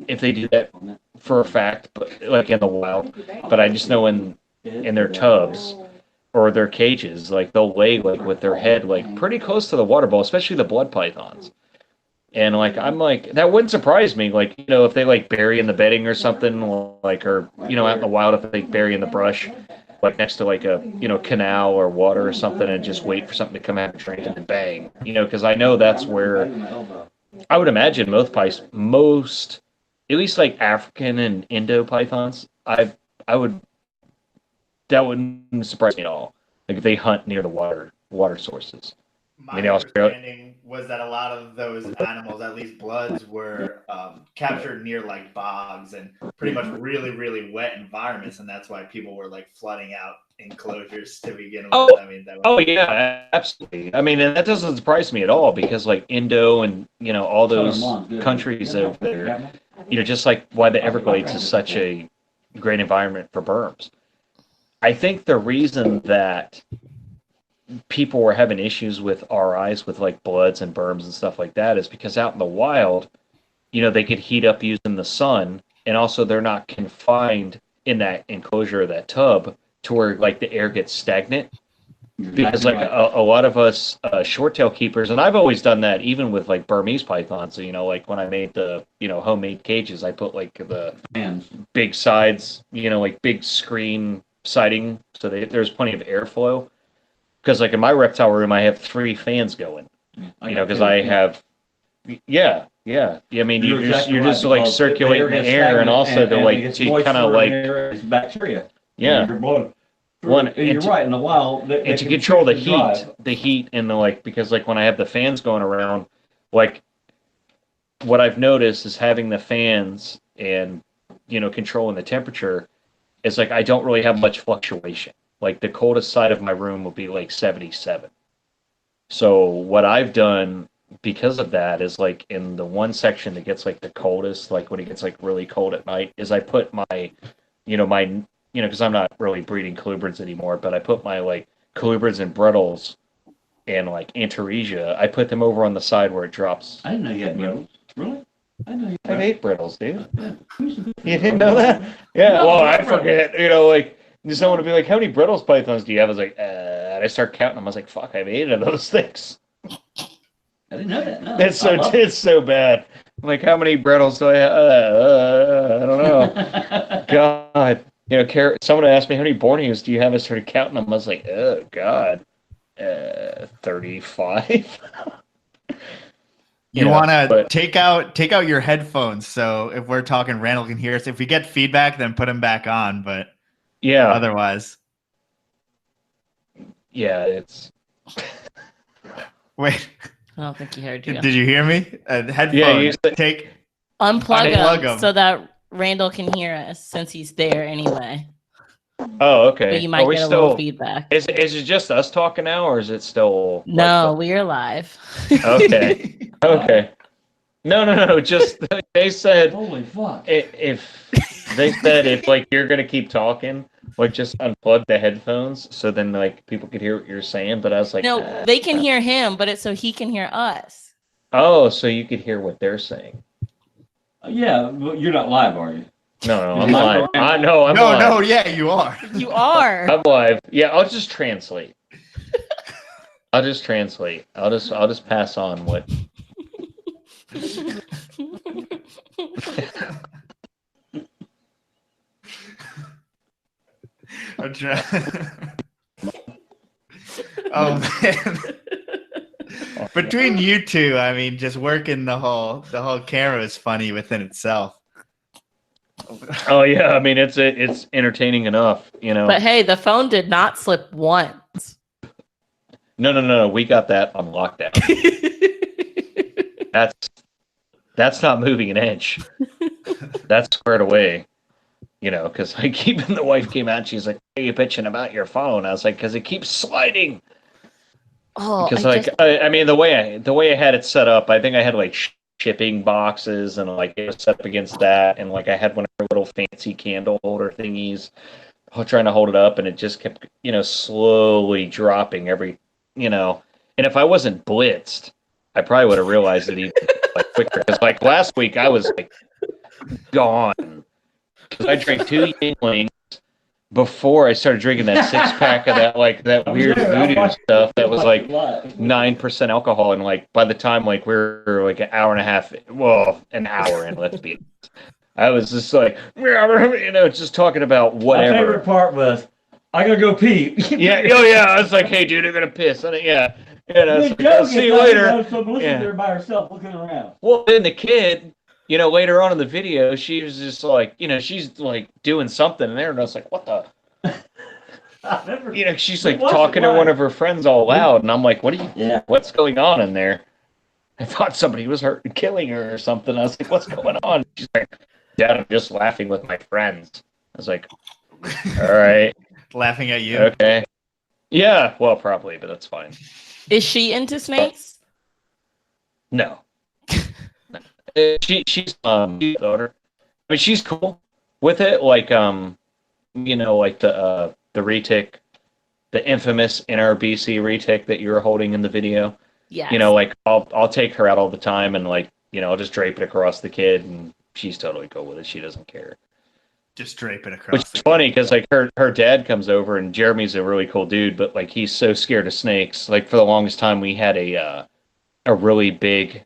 if they do that for a fact, but like in the wild. But I just know in their tubs or their cages, like they'll lay like with their head like pretty close to the water bowl, especially the blood pythons. And like I'm like that wouldn't surprise me, like if they like bury in the bedding or something, like or out in the wild if they bury in the brush, like next to like a canal or water or something, and just wait for something to come out and drain and bang, because I know that's where I would imagine most at least like African and Indo pythons. That wouldn't surprise me at all. Like if they hunt near the water sources. My understanding was that a lot of those animals, at least bloods, were captured near like bogs and pretty much really, really wet environments, and that's why people were like flooding out enclosures to begin with. Oh, I mean, that Oh yeah, absolutely. I mean, and that doesn't surprise me at all because like Indo and all those countries over there, just like why the Everglades is such a great environment for berms. I think the reason that people were having issues with RIs with like bloods and berms and stuff like that is because out in the wild, they could heat up using the sun, and also they're not confined in that enclosure or that tub to where like the air gets stagnant. Because like a lot of us short tail keepers, and I've always done that even with like Burmese pythons. So, like when I made the homemade cages, I put like the big sides, like big screen siding, so there's plenty of airflow. Because like in my reptile room, I have 3 fans going. Because I have, yeah. I mean, you're just like circulating the air, and also to kind of like bacteria. Yeah. You're right. In the wild, and to control the heat, and because like when I have the fans going around, like what I've noticed is having the fans and controlling the temperature is like I don't really have much fluctuation. Like the coldest side of my room will be like 77. So what I've done because of that is like in the one section that gets like the coldest, like when it gets like really cold at night, is I put my, because I'm not really breeding colubrids anymore, but I put my like colubrids and brittles and like Antaresia, I put them over on the side where it drops. I didn't know you had brittles. Really? I know you have 8 brittles, dude. You didn't know that? Yeah. No, well, I forget. Like someone would be like, "How many brittles pythons do you have?" I was like, and I start counting them. I was like, "Fuck, I have 8 of those things." I didn't know that. No. It's so bad. I'm like, how many brittles do I have? I don't know. God. Someone asked me, how many Borneos do you have? I started counting them. I was like, oh, God. 35. You want to take out your headphones, so if we're talking, Randal can hear us. If we get feedback, then put them back on, but yeah, otherwise. Yeah, it's... Wait. I don't think you heard you. Did you hear me? Headphones. Yeah, unplug them so that Randal can hear us since he's there anyway. Oh, okay. But you might get a little feedback. Is it just us talking now, or is it still? No, we are live. Okay. Okay. No. Just they said. Holy fuck! If they said if like you're gonna keep talking, like just unplug the headphones so then like people could hear what you're saying. But I was like, no, they can hear him, but it's so he can hear us. Oh, so you could hear what they're saying. Yeah, but you're not live, are you? No, I'm live. I know, I'm live. No, yeah, you are. You are. I'm live. Yeah, I'll just translate. I'll just pass on what. Oh man. Between you two, I mean, just working the whole camera is funny within itself. Oh yeah, I mean it's entertaining enough, But hey, the phone did not slip once. No, we got that on lockdown. That's not moving an inch. That's squared away. Because like even the wife came out and she's like, "Why are you bitching about your phone?" I was like, "Because it keeps sliding." Oh, because I mean the way I had it set up, I think I had like shipping boxes and like it was set up against that, and like I had one of her little fancy candle holder thingies, trying to hold it up, and it just kept slowly dropping every and if I wasn't blitzed, I probably would have realized it even like quicker. Because like last week I was like gone because I drank 2 Yinglings before I started drinking that 6-pack of that weird voodoo stuff that was like 9% alcohol, and like by the time like we're like an hour and a half, an hour in, let's be honest, I was just like just talking about whatever. My favorite part was I gotta go pee. Yeah, I was like, hey dude, I'm gonna piss. And yeah. I'll see you later. So Melissa's there by herself looking around. Well, then the kid, later on in the video, she was just like, she's like doing something in there, and I was like, what the? She's like talking to one of her friends all loud, and I'm like, what's going on in there? I thought somebody was hurt and killing her or something. I was like, what's going on? She's like, Dad, I'm just laughing with my friends. I was like, all right. Laughing at you. Okay. Yeah, well, probably, but that's fine. Is she into snakes? No. She's daughter. I mean, she's cool with it. Like like the retic, the infamous NRBC retic that you were holding in the video. Yes. Like I'll take her out all the time and I'll just drape it across the kid and she's totally cool with it. She doesn't care. Just drape it across. Which is funny because her dad comes over and Jeremy's a really cool dude, but he's so scared of snakes. Like for the longest time, we had a really big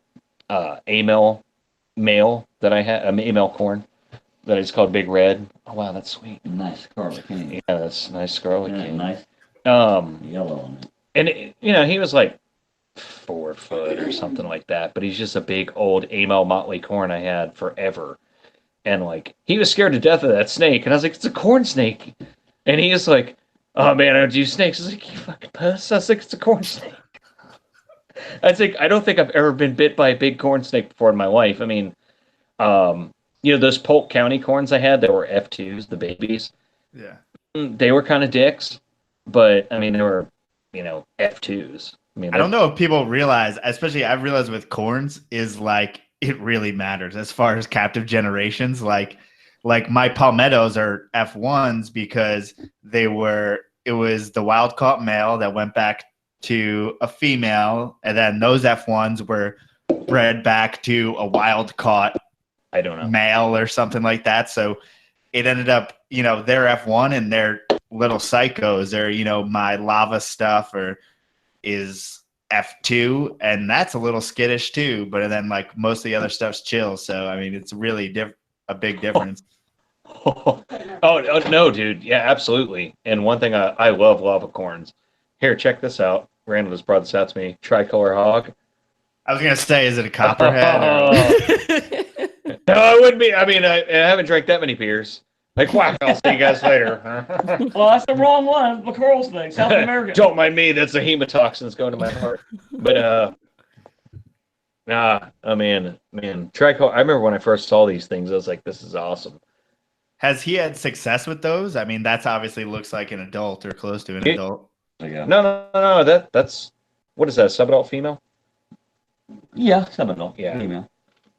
amel male that I had, an amel corn that is called Big Red. Oh wow, that's sweet. Nice scarlet cane. Yeah, that's nice scarlet cane. Nice yellow on it. And he was like 4 foot or something like that, but he's just a big old amel motley corn I had forever. And he was scared to death of that snake, and I was like, "It's a corn snake," and he is like, "Oh man, I don't do snakes." I was like, "You fucking puss!" I was like, "It's a corn snake." I don't think I've ever been bit by a big corn snake before in my life. I mean, those Polk County corns I had that were F2s, the babies. Yeah, they were kind of dicks, but I mean, they were F2s. I mean, I don't know if people realize, especially I've realized with corns, is it really matters as far as captive generations. Like my palmettos are F1s because it was the wild caught male that went back to a female, and then those F1s were bred back to a wild caught, I don't know, male or something like that. So it ended up, they're F1 and they're little psychos. They're, my lava stuff is F2, and that's a little skittish too, but then most of the other stuff's chill. So I mean, it's really a big difference. Oh no, dude. Yeah, absolutely. And one thing I love lava corns. Here, check this out. Randall just brought this out to me. Tricolor hog. I was gonna say, is it a copperhead? No, it wouldn't be. I mean, I haven't drank that many beers. Whack, I'll see you guys later. Well, that's the wrong one. The coral snake, South America. Don't mind me. That's the hemotoxins going to my heart. But man, tricolor. I remember when I first saw these things, I was like, "This is awesome." Has he had success with those? I mean, that's obviously looks like an adult or close to an adult. Yeah. No. That's what is that? Subadult female? Yeah, subadult. Yeah. Female.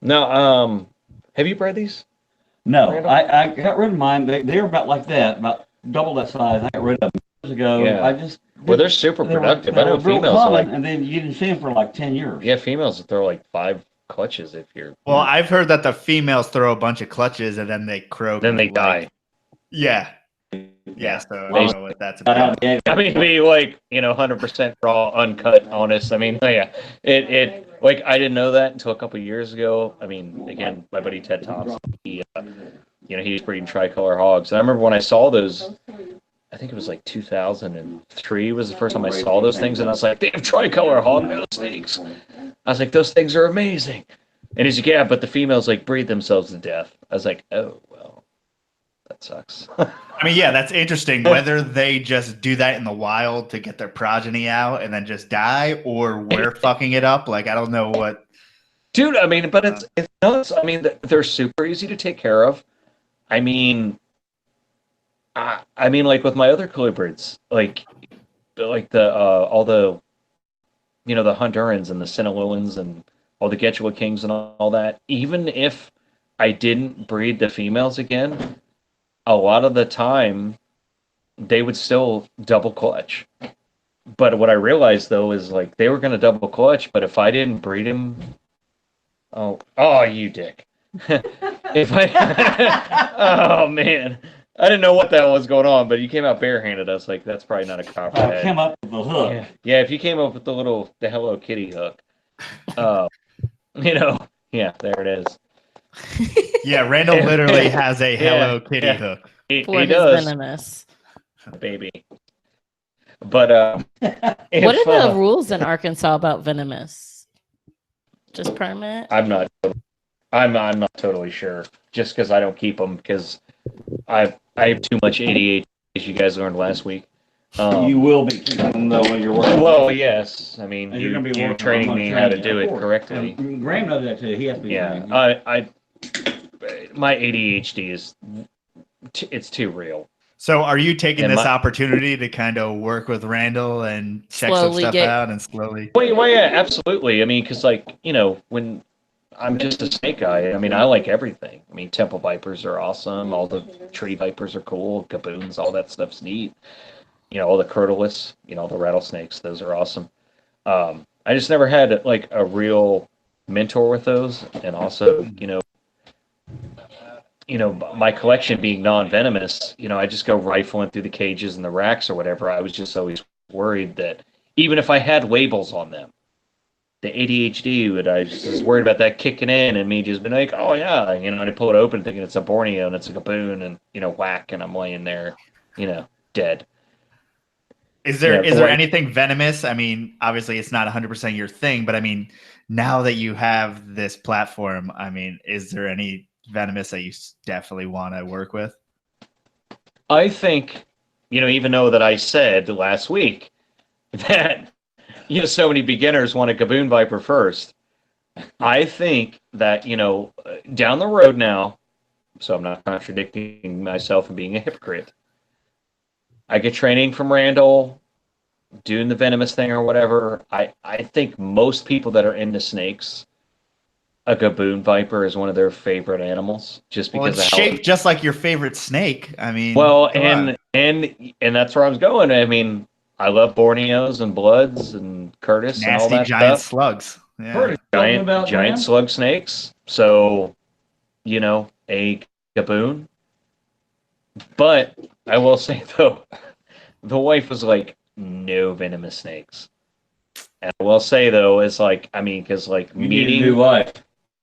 No. Have you bred these? No, Randall? I got rid of mine. They were about like that, about double that size. I got rid of them years ago. Yeah. Well, they're super productive. I know females are and then you didn't see them for 10 years. Yeah, females throw 5 clutches if you're. Well, I've heard that the females throw a bunch of clutches and then they croak. Then they die. Yeah. Yeah. So I don't know what that's about. I mean, to be 100% raw, uncut, honest. I mean, yeah, it I didn't know that until a couple of years ago. I mean, again, my buddy Ted Thompson, he was breeding tricolor hogs. And I remember when I saw those, I think it was 2003 was the first time I saw those things, and I was like, they have tricolor hog snakes. I was like, those things are amazing. And he's like, yeah, but the females breed themselves to death. I was like, oh well, that sucks. I mean, yeah, that's interesting. Whether they just do that in the wild to get their progeny out and then just die, or we're fucking it up. I don't know what. Dude, I mean, but it's nuts. I mean, they're super easy to take care of. I mean, with my other colubrids, the all the, the Hondurans and the Sinaloans and all the Quechua Kings and all that. Even if I didn't breed the females again, a lot of the time they would still double clutch. But what I realized though is they were going to double clutch, but if I didn't breed them, oh, you dick. If I, oh man, I didn't know what the hell was going on, but you came out barehanded. I was like, that's probably not a copperhead. I came up with the hook. Yeah, if you came up with the Hello Kitty hook, yeah, there it is. Yeah, Randall literally has a Hello Kitty hook. He does. Venomous. Baby. But what are the rules in Arkansas about venomous? Just permit? I'm not totally sure. Just because I don't keep them because I have too much ADHD, as you guys learned last week. You will be keeping them though when you're working. Well, yes. I mean, you're you're training me how to do it correctly. Graham knows that too. He has to be. Yeah, my ADHD is it's too real. So are you taking And this opportunity to kind of work with Randal and check Slowly some stuff get- out and slowly? Well, yeah, absolutely. I mean, because like when I'm just a snake guy, I mean, I like everything. I mean, temple vipers are awesome. All the tree vipers are cool. Gaboons, all that stuff's neat. All the curtulus, the rattlesnakes, those are awesome. I just never had like a real mentor with those, and also, my collection being non-venomous, I just go rifling through the cages and the racks or whatever. I was just always worried that even if I had labels on them, the ADHD would, I just was worried about that kicking in and me just being like, oh yeah, and I pull it open thinking it's a Borneo and it's a Gaboon and, whack, and I'm laying there, dead. Is there anything venomous? I mean, obviously it's not 100% your thing, but I mean, now that you have this platform, I mean, is there any venomous that you definitely want to work with? I think, even though that I said last week that, so many beginners want a Gaboon Viper first, I think that, down the road now, so I'm not contradicting myself and being a hypocrite, I get training from Randal, doing the venomous thing or whatever. I think most people that are into snakes, a Gaboon Viper is one of their favorite animals, just because it's shaped just like your favorite snake. I mean, well, and that's where I was going. I mean, I love Borneos and Bloods and Curtis and all nasty that giant stuff. slugs. Yeah. Giant slug snakes. So, a Gaboon. But I will say though, the wife was like, no venomous snakes. And I will say though, it's like, I mean, because like you need a new life.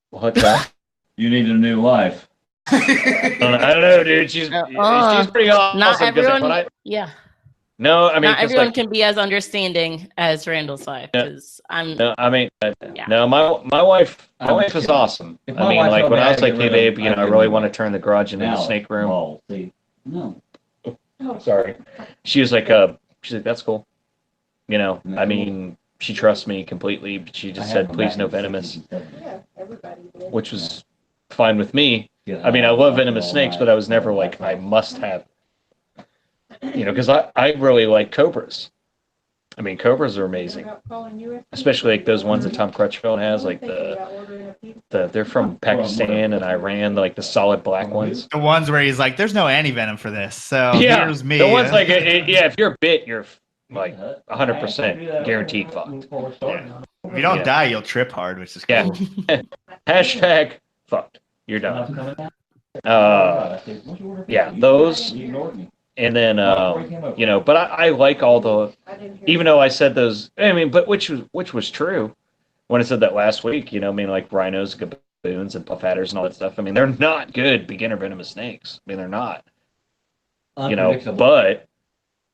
What's that? You need a new life. I don't know, dude. She's pretty awesome. Not everyone. No, I mean, not everyone can be as understanding as Randal's wife. Because No, I mean, no. My wife is awesome. I mean, like when I was like, hey babe, I really want to turn the garage into a snake room. No. Sorry. She's like, that's cool. I mean, she trusts me completely. But she just said, please no venomous, which was fine with me. I mean, I love venomous snakes, but I was never like, I must have. Because I really like cobras. I mean, cobras are amazing, especially like those ones that Tom Crutchfield has, like they're from Pakistan and Iran, like the solid black ones. The ones where he's like, "There's no antivenom for this," so here's me. The ones like, if you're bit, you're like 100% guaranteed fucked. Yeah. If you don't die, you'll trip hard, which is cool. Hashtag fucked. You're done. Those. And then, but I like all the, even though I said those, I mean, but which was true when I said that last week, I mean, like rhinos, gaboons, and puff adders and all that stuff. I mean, they're not good beginner venomous snakes. I mean, they're not, but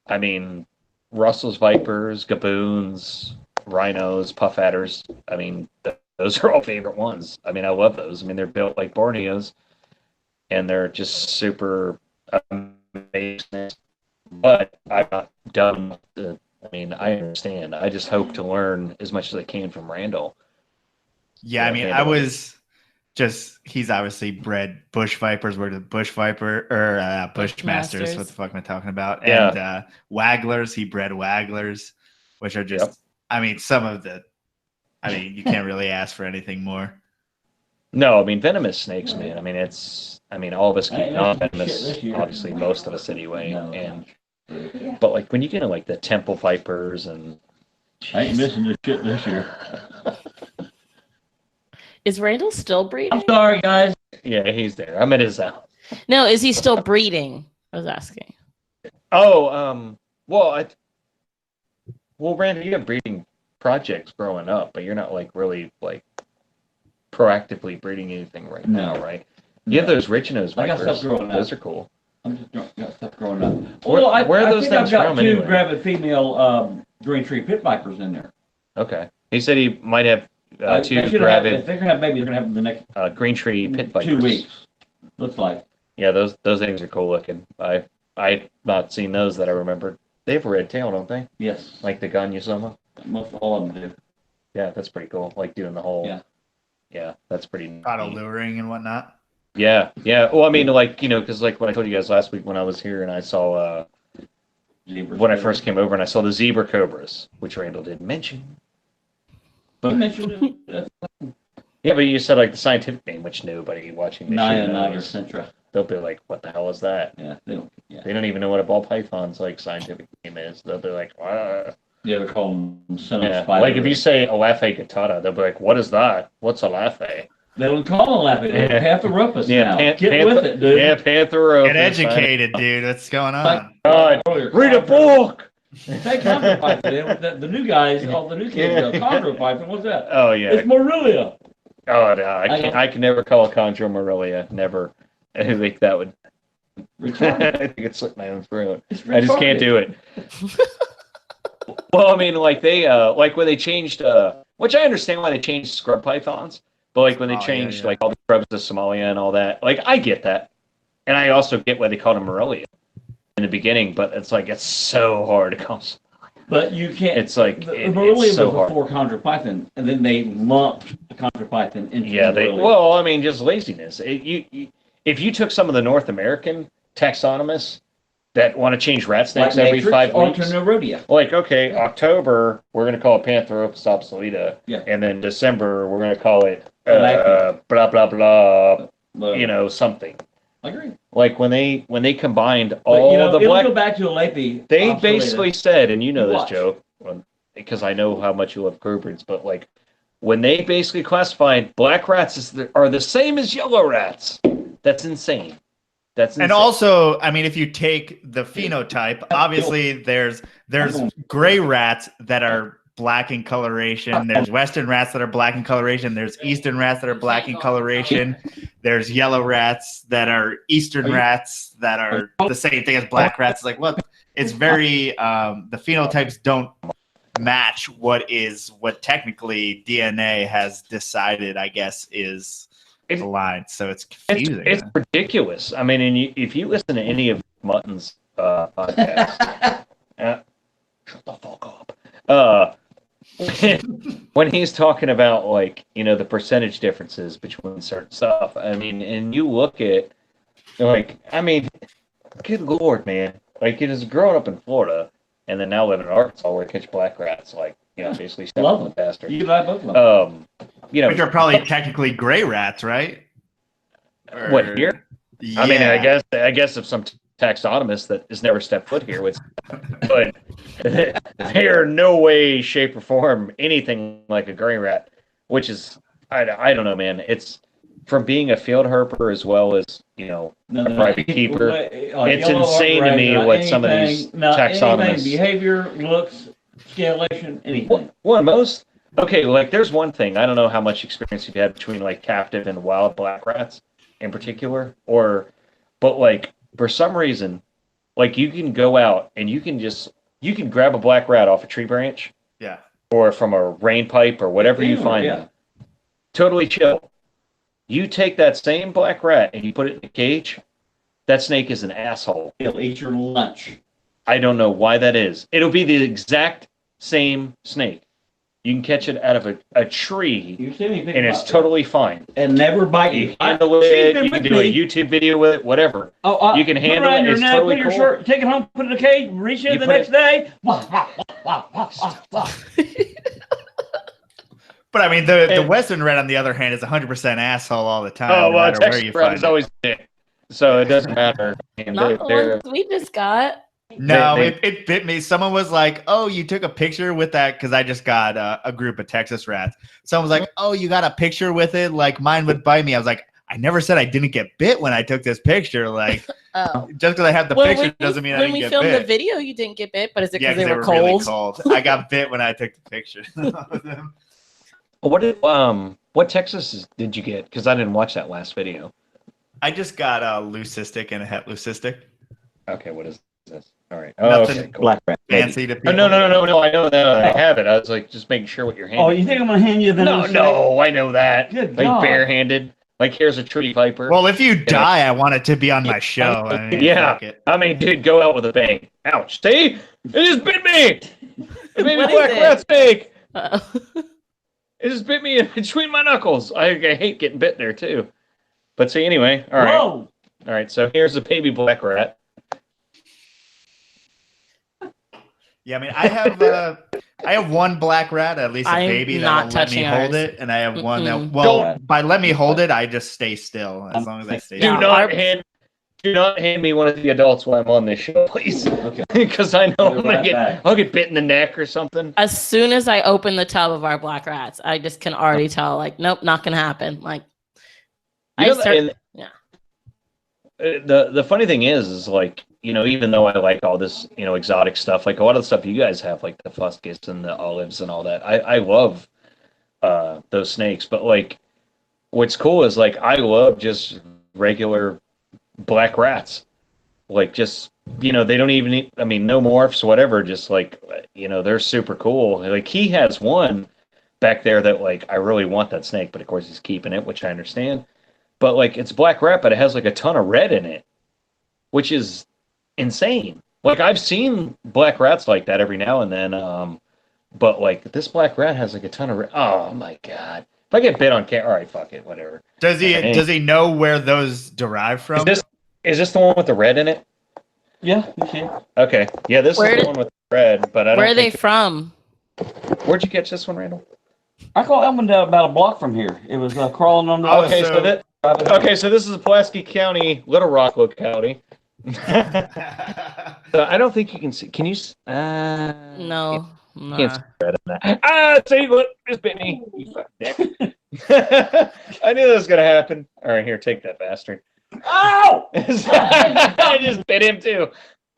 I mean, Russell's vipers, gaboons, rhinos, puff adders. I mean, those are all favorite ones. I mean, I love those. I mean, they're built like Borneos and they're just super amazing, but I'm not done. I mean, I understand. I just hope to learn as much as I can from Randal. Yeah, I mean, he's obviously bred bush vipers. We're the bush viper or bushmasters. What the fuck am I talking about? Yeah. And wagglers. He bred wagglers, which are just, I mean, you can't really ask for anything more. No, I mean, venomous snakes, man. I mean, all of us keep non-venomous, obviously, most of us anyway. But like when you get into like the temple vipers and. I ain't missing this shit this year. Is Randal still breeding? I'm sorry, guys. Yeah, he's there. I'm at his house. No, is he still breeding? I was asking. Oh, well, Randal, you have breeding projects growing up, but you're not like really like proactively breeding anything right now, right? You have those rich-nosed vipers. I got stuff growing up. Those are cool. I'm just got stuff growing up. Where are those things I've got from two anyway? gravid female green tree pit vipers in there. Okay. He said he might have two if they're gravid gonna have babies, they're gonna have them the next green tree pit vipers. 2 weeks. Looks like. Yeah, those things are cool looking. I've not seen those that I remembered. They have a red tail, don't they? Yes. Like the Ganyasoma? Most all of them do. Yeah, that's pretty cool. Like doing the whole. Yeah. Yeah, that's pretty neat. Auto luring and whatnot. Yeah, yeah. Well, I mean, like, because like what I told you guys last week when I was here and I saw when I first came over and I saw the zebra cobras, which Randall didn't mention. But you mentioned it. Yeah, but you said like the scientific name, which nobody watching this show knows. Nigercentra. They'll be like, "What the hell is that?" Yeah, they don't. Yeah, They don't even know what a ball python's like scientific name is. They'll be like, "Ah." yeah, they're calling them Yeah. spider. Like if you say Elafe guttata, they'll be like, "What is that? What's Elafe?" They don't call them that. Yeah. Pantheropus Yeah, now. Get with it, dude. Yeah, Pantheropus. Get educated, dude. What's going on? God, read a book. Take chondropython. The new guys, all the new kids go, chondropython, what's that? Oh yeah. It's Morelia. Oh no, I can never call a chondro Morelia. Never. I think that would. I think it'd slit my own throat. I just can't do it. Well, I mean, like they, like when they changed, which I understand why they changed scrub pythons, but like when they changed like all the scrubs to Somalia and all that, like I get that, and I also get why they called them Morelia in the beginning, but it's like it's so hard to call. But you can't. It's like Morelia it's so was hard. before chondropython, and then they lumped the chondropython into Morelia. Well, I mean, just laziness. If you took some of the North American taxonomists that want to change rat snakes like every 5 weeks, like okay, October we're going to call it Pantheropus obsoleta, and then December we're going to call it blah blah blah, something. I agree. Like when they combined all the black, go back to Alepi. They basically said, and you know this, Joe, because I know how much you love crow-breeds, but like when they basically classified black rats are the same as yellow rats. That's insane. And also, I mean, if you take the phenotype, obviously there's gray rats that are black in coloration. There's western rats that are black in coloration. There's eastern rats that are black in coloration. There's yellow rats that are eastern rats that are the same thing as black rats. It's like, what? It's very the phenotypes don't match what technically DNA has decided, I guess, is the line. So it's confusing. It's ridiculous. I mean, and if you listen to any of Mutton's podcasts, shut the fuck up. When he's talking about like the percentage differences between certain stuff, I mean, and you look at like, I mean, good lord, man, like it is growing up in Florida and then now living in Arkansas where I catch black rats, like basically love them, bastard. You like both of them. Which are probably technically gray rats, right? What here? Yeah. I mean, I guess if some taxonomist that has never stepped foot here would, but they are no way, shape, or form anything like a gray rat, which is I don't know, man. It's from being a field herper as well as a private keeper. It's insane to me what some of these taxonomists behavior, looks, scalation, anything. Okay, like there's one thing. I don't know how much experience you've had between like captive and wild black rats in particular, but like for some reason, like you can go out and you can grab a black rat off a tree branch, or from a rain pipe or whatever you find, totally chill. You take that same black rat and you put it in a cage, that snake is an asshole. It'll eat your lunch. I don't know why that is. It'll be the exact same snake. You can catch it out of a tree, and it's totally fine. And never bite you. Handle it. You can do a YouTube video with it, whatever. You can handle it. It's totally cool. Shirt, take it home, put it in a cage, reach in the next day. But I mean, the Western rat, on the other hand, is 100% asshole all the time. Oh, well, no matter where you find it. Always dick, so it doesn't matter. Not the ones we just got. No, it bit me. Someone was like, "Oh, you took a picture with that?" Because I just got a group of Texas rats. Someone was like, "Oh, you got a picture with it? Like mine would bite me." I was like, "I never said I didn't get bit when I took this picture. Like, just because I have the picture doesn't mean I didn't get bit." When we filmed the video, you didn't get bit, but is it because they were cold? Really cold. I got bit when I took the picture. What Texas did you get? Because I didn't watch that last video. I just got a leucistic and a het leucistic. Okay, what is this? All right. Nothing okay, cool. Black rat. Fancy to people. No. I know that I have it. I was like, just making sure what you're handing. Oh, you think I'm gonna hand you the? No, I know that. Good like God. Barehanded. Like here's a tree viper. Well, if you die, I want it to be on my show. I mean, I mean, dude, go out with a bang. Ouch! See, it just bit me. It made me black rat snake. It just bit me in between my knuckles. I hate getting bit there too. But see, anyway, all right. Whoa! All right, so here's a baby black rat. Yeah, I mean, I have one black rat, at least a I'm baby, not that'll let me touching hold ours. it, and I have one that, Mm-mm. well, by let me hold it, I just stay still as long as I stay Do still. not hand me one of the adults while I'm on this show, please. Okay. Because I know I'll I'm be gonna right get back. I'll get bit in the neck or something. As soon as I open the tub of our black rats, I just can already tell, like, nope, not gonna happen. Like, You I know, start, and yeah. the funny thing is like, you know, even though I like all this, you know, exotic stuff, like a lot of the stuff you guys have, like the fuscus and the olives and all that, I love those snakes. But like, what's cool is like I love just regular black rats. Like just, you know, they don't even need, I mean, no morphs, whatever. Just like, you know, they're super cool. Like he has one back there that like I really want that snake, but of course he's keeping it, which I understand. But like it's black rat, but it has like a ton of red in it, which is insane. Like I've seen black rats like that every now and then, but like this black rat has like a ton of red. Oh my god! If I get bit on camera, all right, fuck it, whatever. Does he know where those derive from? Is this the one with the red in it? Yeah, you see. Okay, yeah, this is the one with the red, but I don't. Where are they think from? Where'd you catch this one, Randall? I caught that one about a block from here. It was crawling on the. Oh, Okay, so this is Pulaski County, Little Rock locality. So I don't think you can see. Can you? No. Can't see red in that. See what? Just bit me. You fucking dick. I knew that was gonna happen. All right, here, take that bastard. Ow! I just bit him too.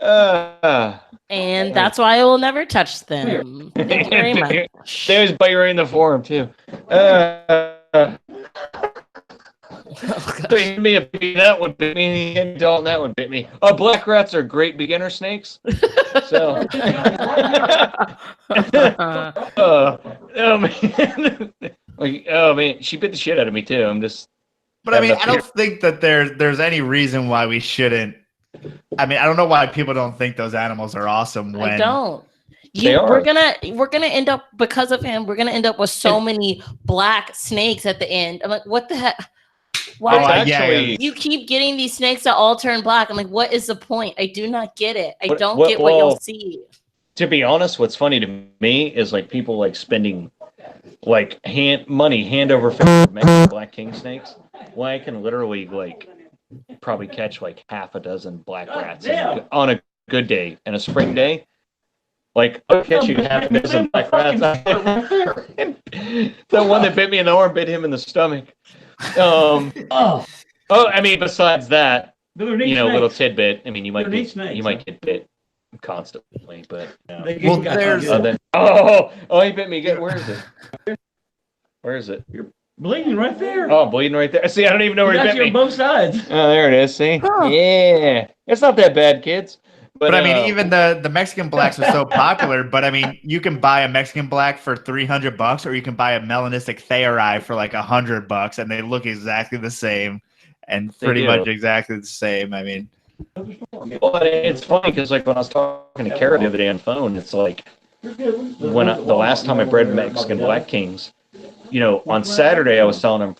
And that's why I will never touch them. Thank you very much. They always bite you right in the forearm too. So you me a baby, that one bit me, and Dalton, that one bit me. Black rats are great beginner snakes. So, oh man, like, oh man, she bit the shit out of me too. I'm just. But I mean, I don't think that there's any reason why we shouldn't. I mean, I don't know why people don't think those animals are awesome. When I don't. They are. We're gonna end up, because of him. We're gonna end up with so many black snakes at the end. I'm like, what the heck? Why? You keep getting these snakes that all turn black. I'm like, what is the point? I do not get it. I don't get what you'll see. To be honest, what's funny to me is like people like spending like money hand over fist Mexican black king snakes. Well, I can literally like probably catch like half a dozen black rats on a good day and a spring day. Like I'll catch you half a dozen black rats. The one that bit me in the arm bit him in the stomach. I mean, besides that, you know, little tidbit. I mean, you might get bit constantly, but well, there's he bit me good. Where is it? You're bleeding right there. Oh, bleeding right there. See, I don't even know where he bit me. On both sides. Oh, there it is. See, yeah, it's not that bad, kids. But I mean, even the Mexican blacks are so popular. But I mean, you can buy a Mexican black for $300, or you can buy a melanistic Theori for like $100, and they look exactly the same, and pretty much exactly the same. I mean, well, it's funny because like when I was talking to Kara the other day on phone, it's like the last time I bred Mexican black kings, you know, on Saturday I was trying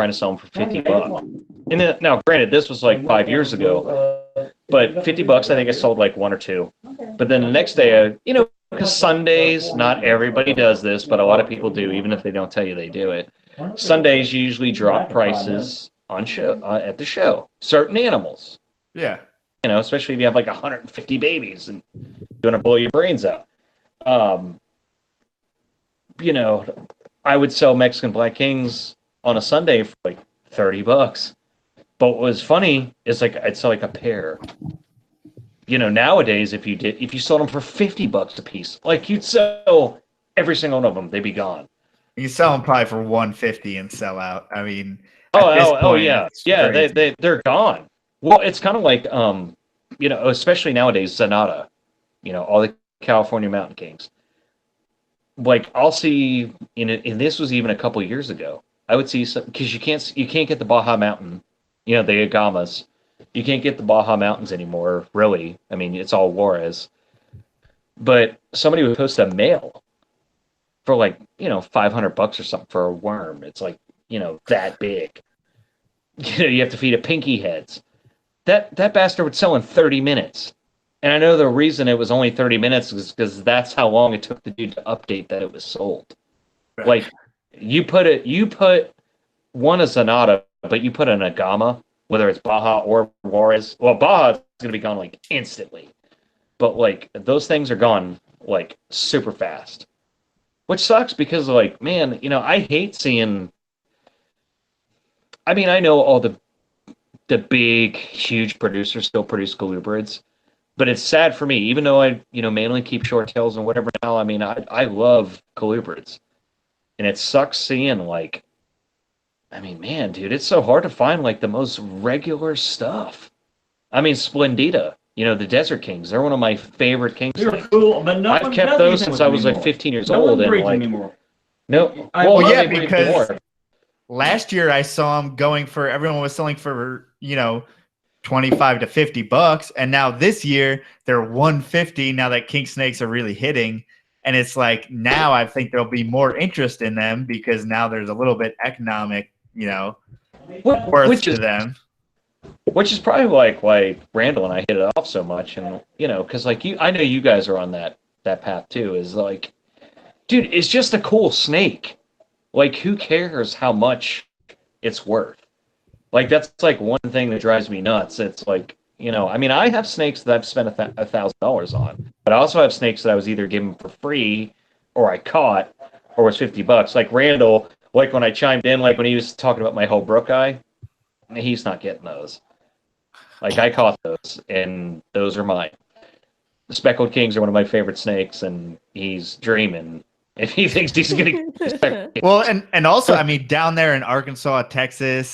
to sell them for $50. And then, now, granted, this was like 5 years ago, but $50, I think I sold like one or two. But then the next day, you know, because Sundays, not everybody does this, but a lot of people do, even if they don't tell you they do it. Sundays usually drop prices on show at the show. Certain animals, yeah, you know, especially if you have like 150 babies and you want to blow your brains out. You know, I would sell Mexican black kings on a Sunday for like $30. But what was funny is like I'd sell like a pair. You know, nowadays if you sold them for $50 a piece, like you'd sell every single one of them, they'd be gone. You sell them probably for $150 and sell out. I mean, yeah, they're gone. Well, it's kind of like you know, especially nowadays, Zanata, you know, all the California mountain kings. Like I'll see, and this was even a couple years ago. I would see some, because you can't get the Baja Mountain, you know, the Agamas. You can't get the Baja Mountains anymore, really. I mean, it's all Juarez. But somebody would post a male for like, you know, $500 or something for a worm. It's like, you know, that big. you have to feed it pinky heads. That bastard would sell in 30 minutes. And I know the reason it was only 30 minutes is because that's how long it took the dude to update that it was sold. Right. Like, you put one a Sonata, but you put an Agama, whether it's Baja or Juarez. Well, Baja is going to be gone, like, instantly. But, like, those things are gone, like, super fast. Which sucks because, like, man, I hate seeing... I mean, I know all the big, huge producers still produce colubrids, but it's sad for me, even though I, mainly keep short tails and whatever now. I mean, I love colubrids, and it sucks seeing, like, I mean, man, dude, it's so hard to find, like, the most regular stuff. I mean, Splendida, the Desert Kings, they're one of my favorite king They're snakes. cool, but no I've one kept does those anything since with I them was like anymore. 15 years No old, one and breeds like, anymore. no, Well, yeah, they breed because more. last year I saw them going for, everyone was selling for, 25 to $50, and now this year they're 150 now that king snakes are really hitting. And it's like, now I think there'll be more interest in them because now there's a little bit economic, worth which to is them. which is probably like why Randall and I hit it off so much, and because like I know you guys are on that path too. Is like, dude, it's just a cool snake. Like, who cares how much it's worth? Like, that's like one thing that drives me nuts. It's like, I mean, I have snakes that I've spent $1,000 on, but I also have snakes that I was either given for free, or I caught, or was $50. Like Randall, like when I chimed in, like when he was talking about my Holbrook guy, he's not getting those. Like, I caught those, and those are mine. The speckled kings are one of my favorite snakes, and he's dreaming if he thinks he's gonna get speckled kings. Well, and also, I mean, down there in Arkansas, Texas,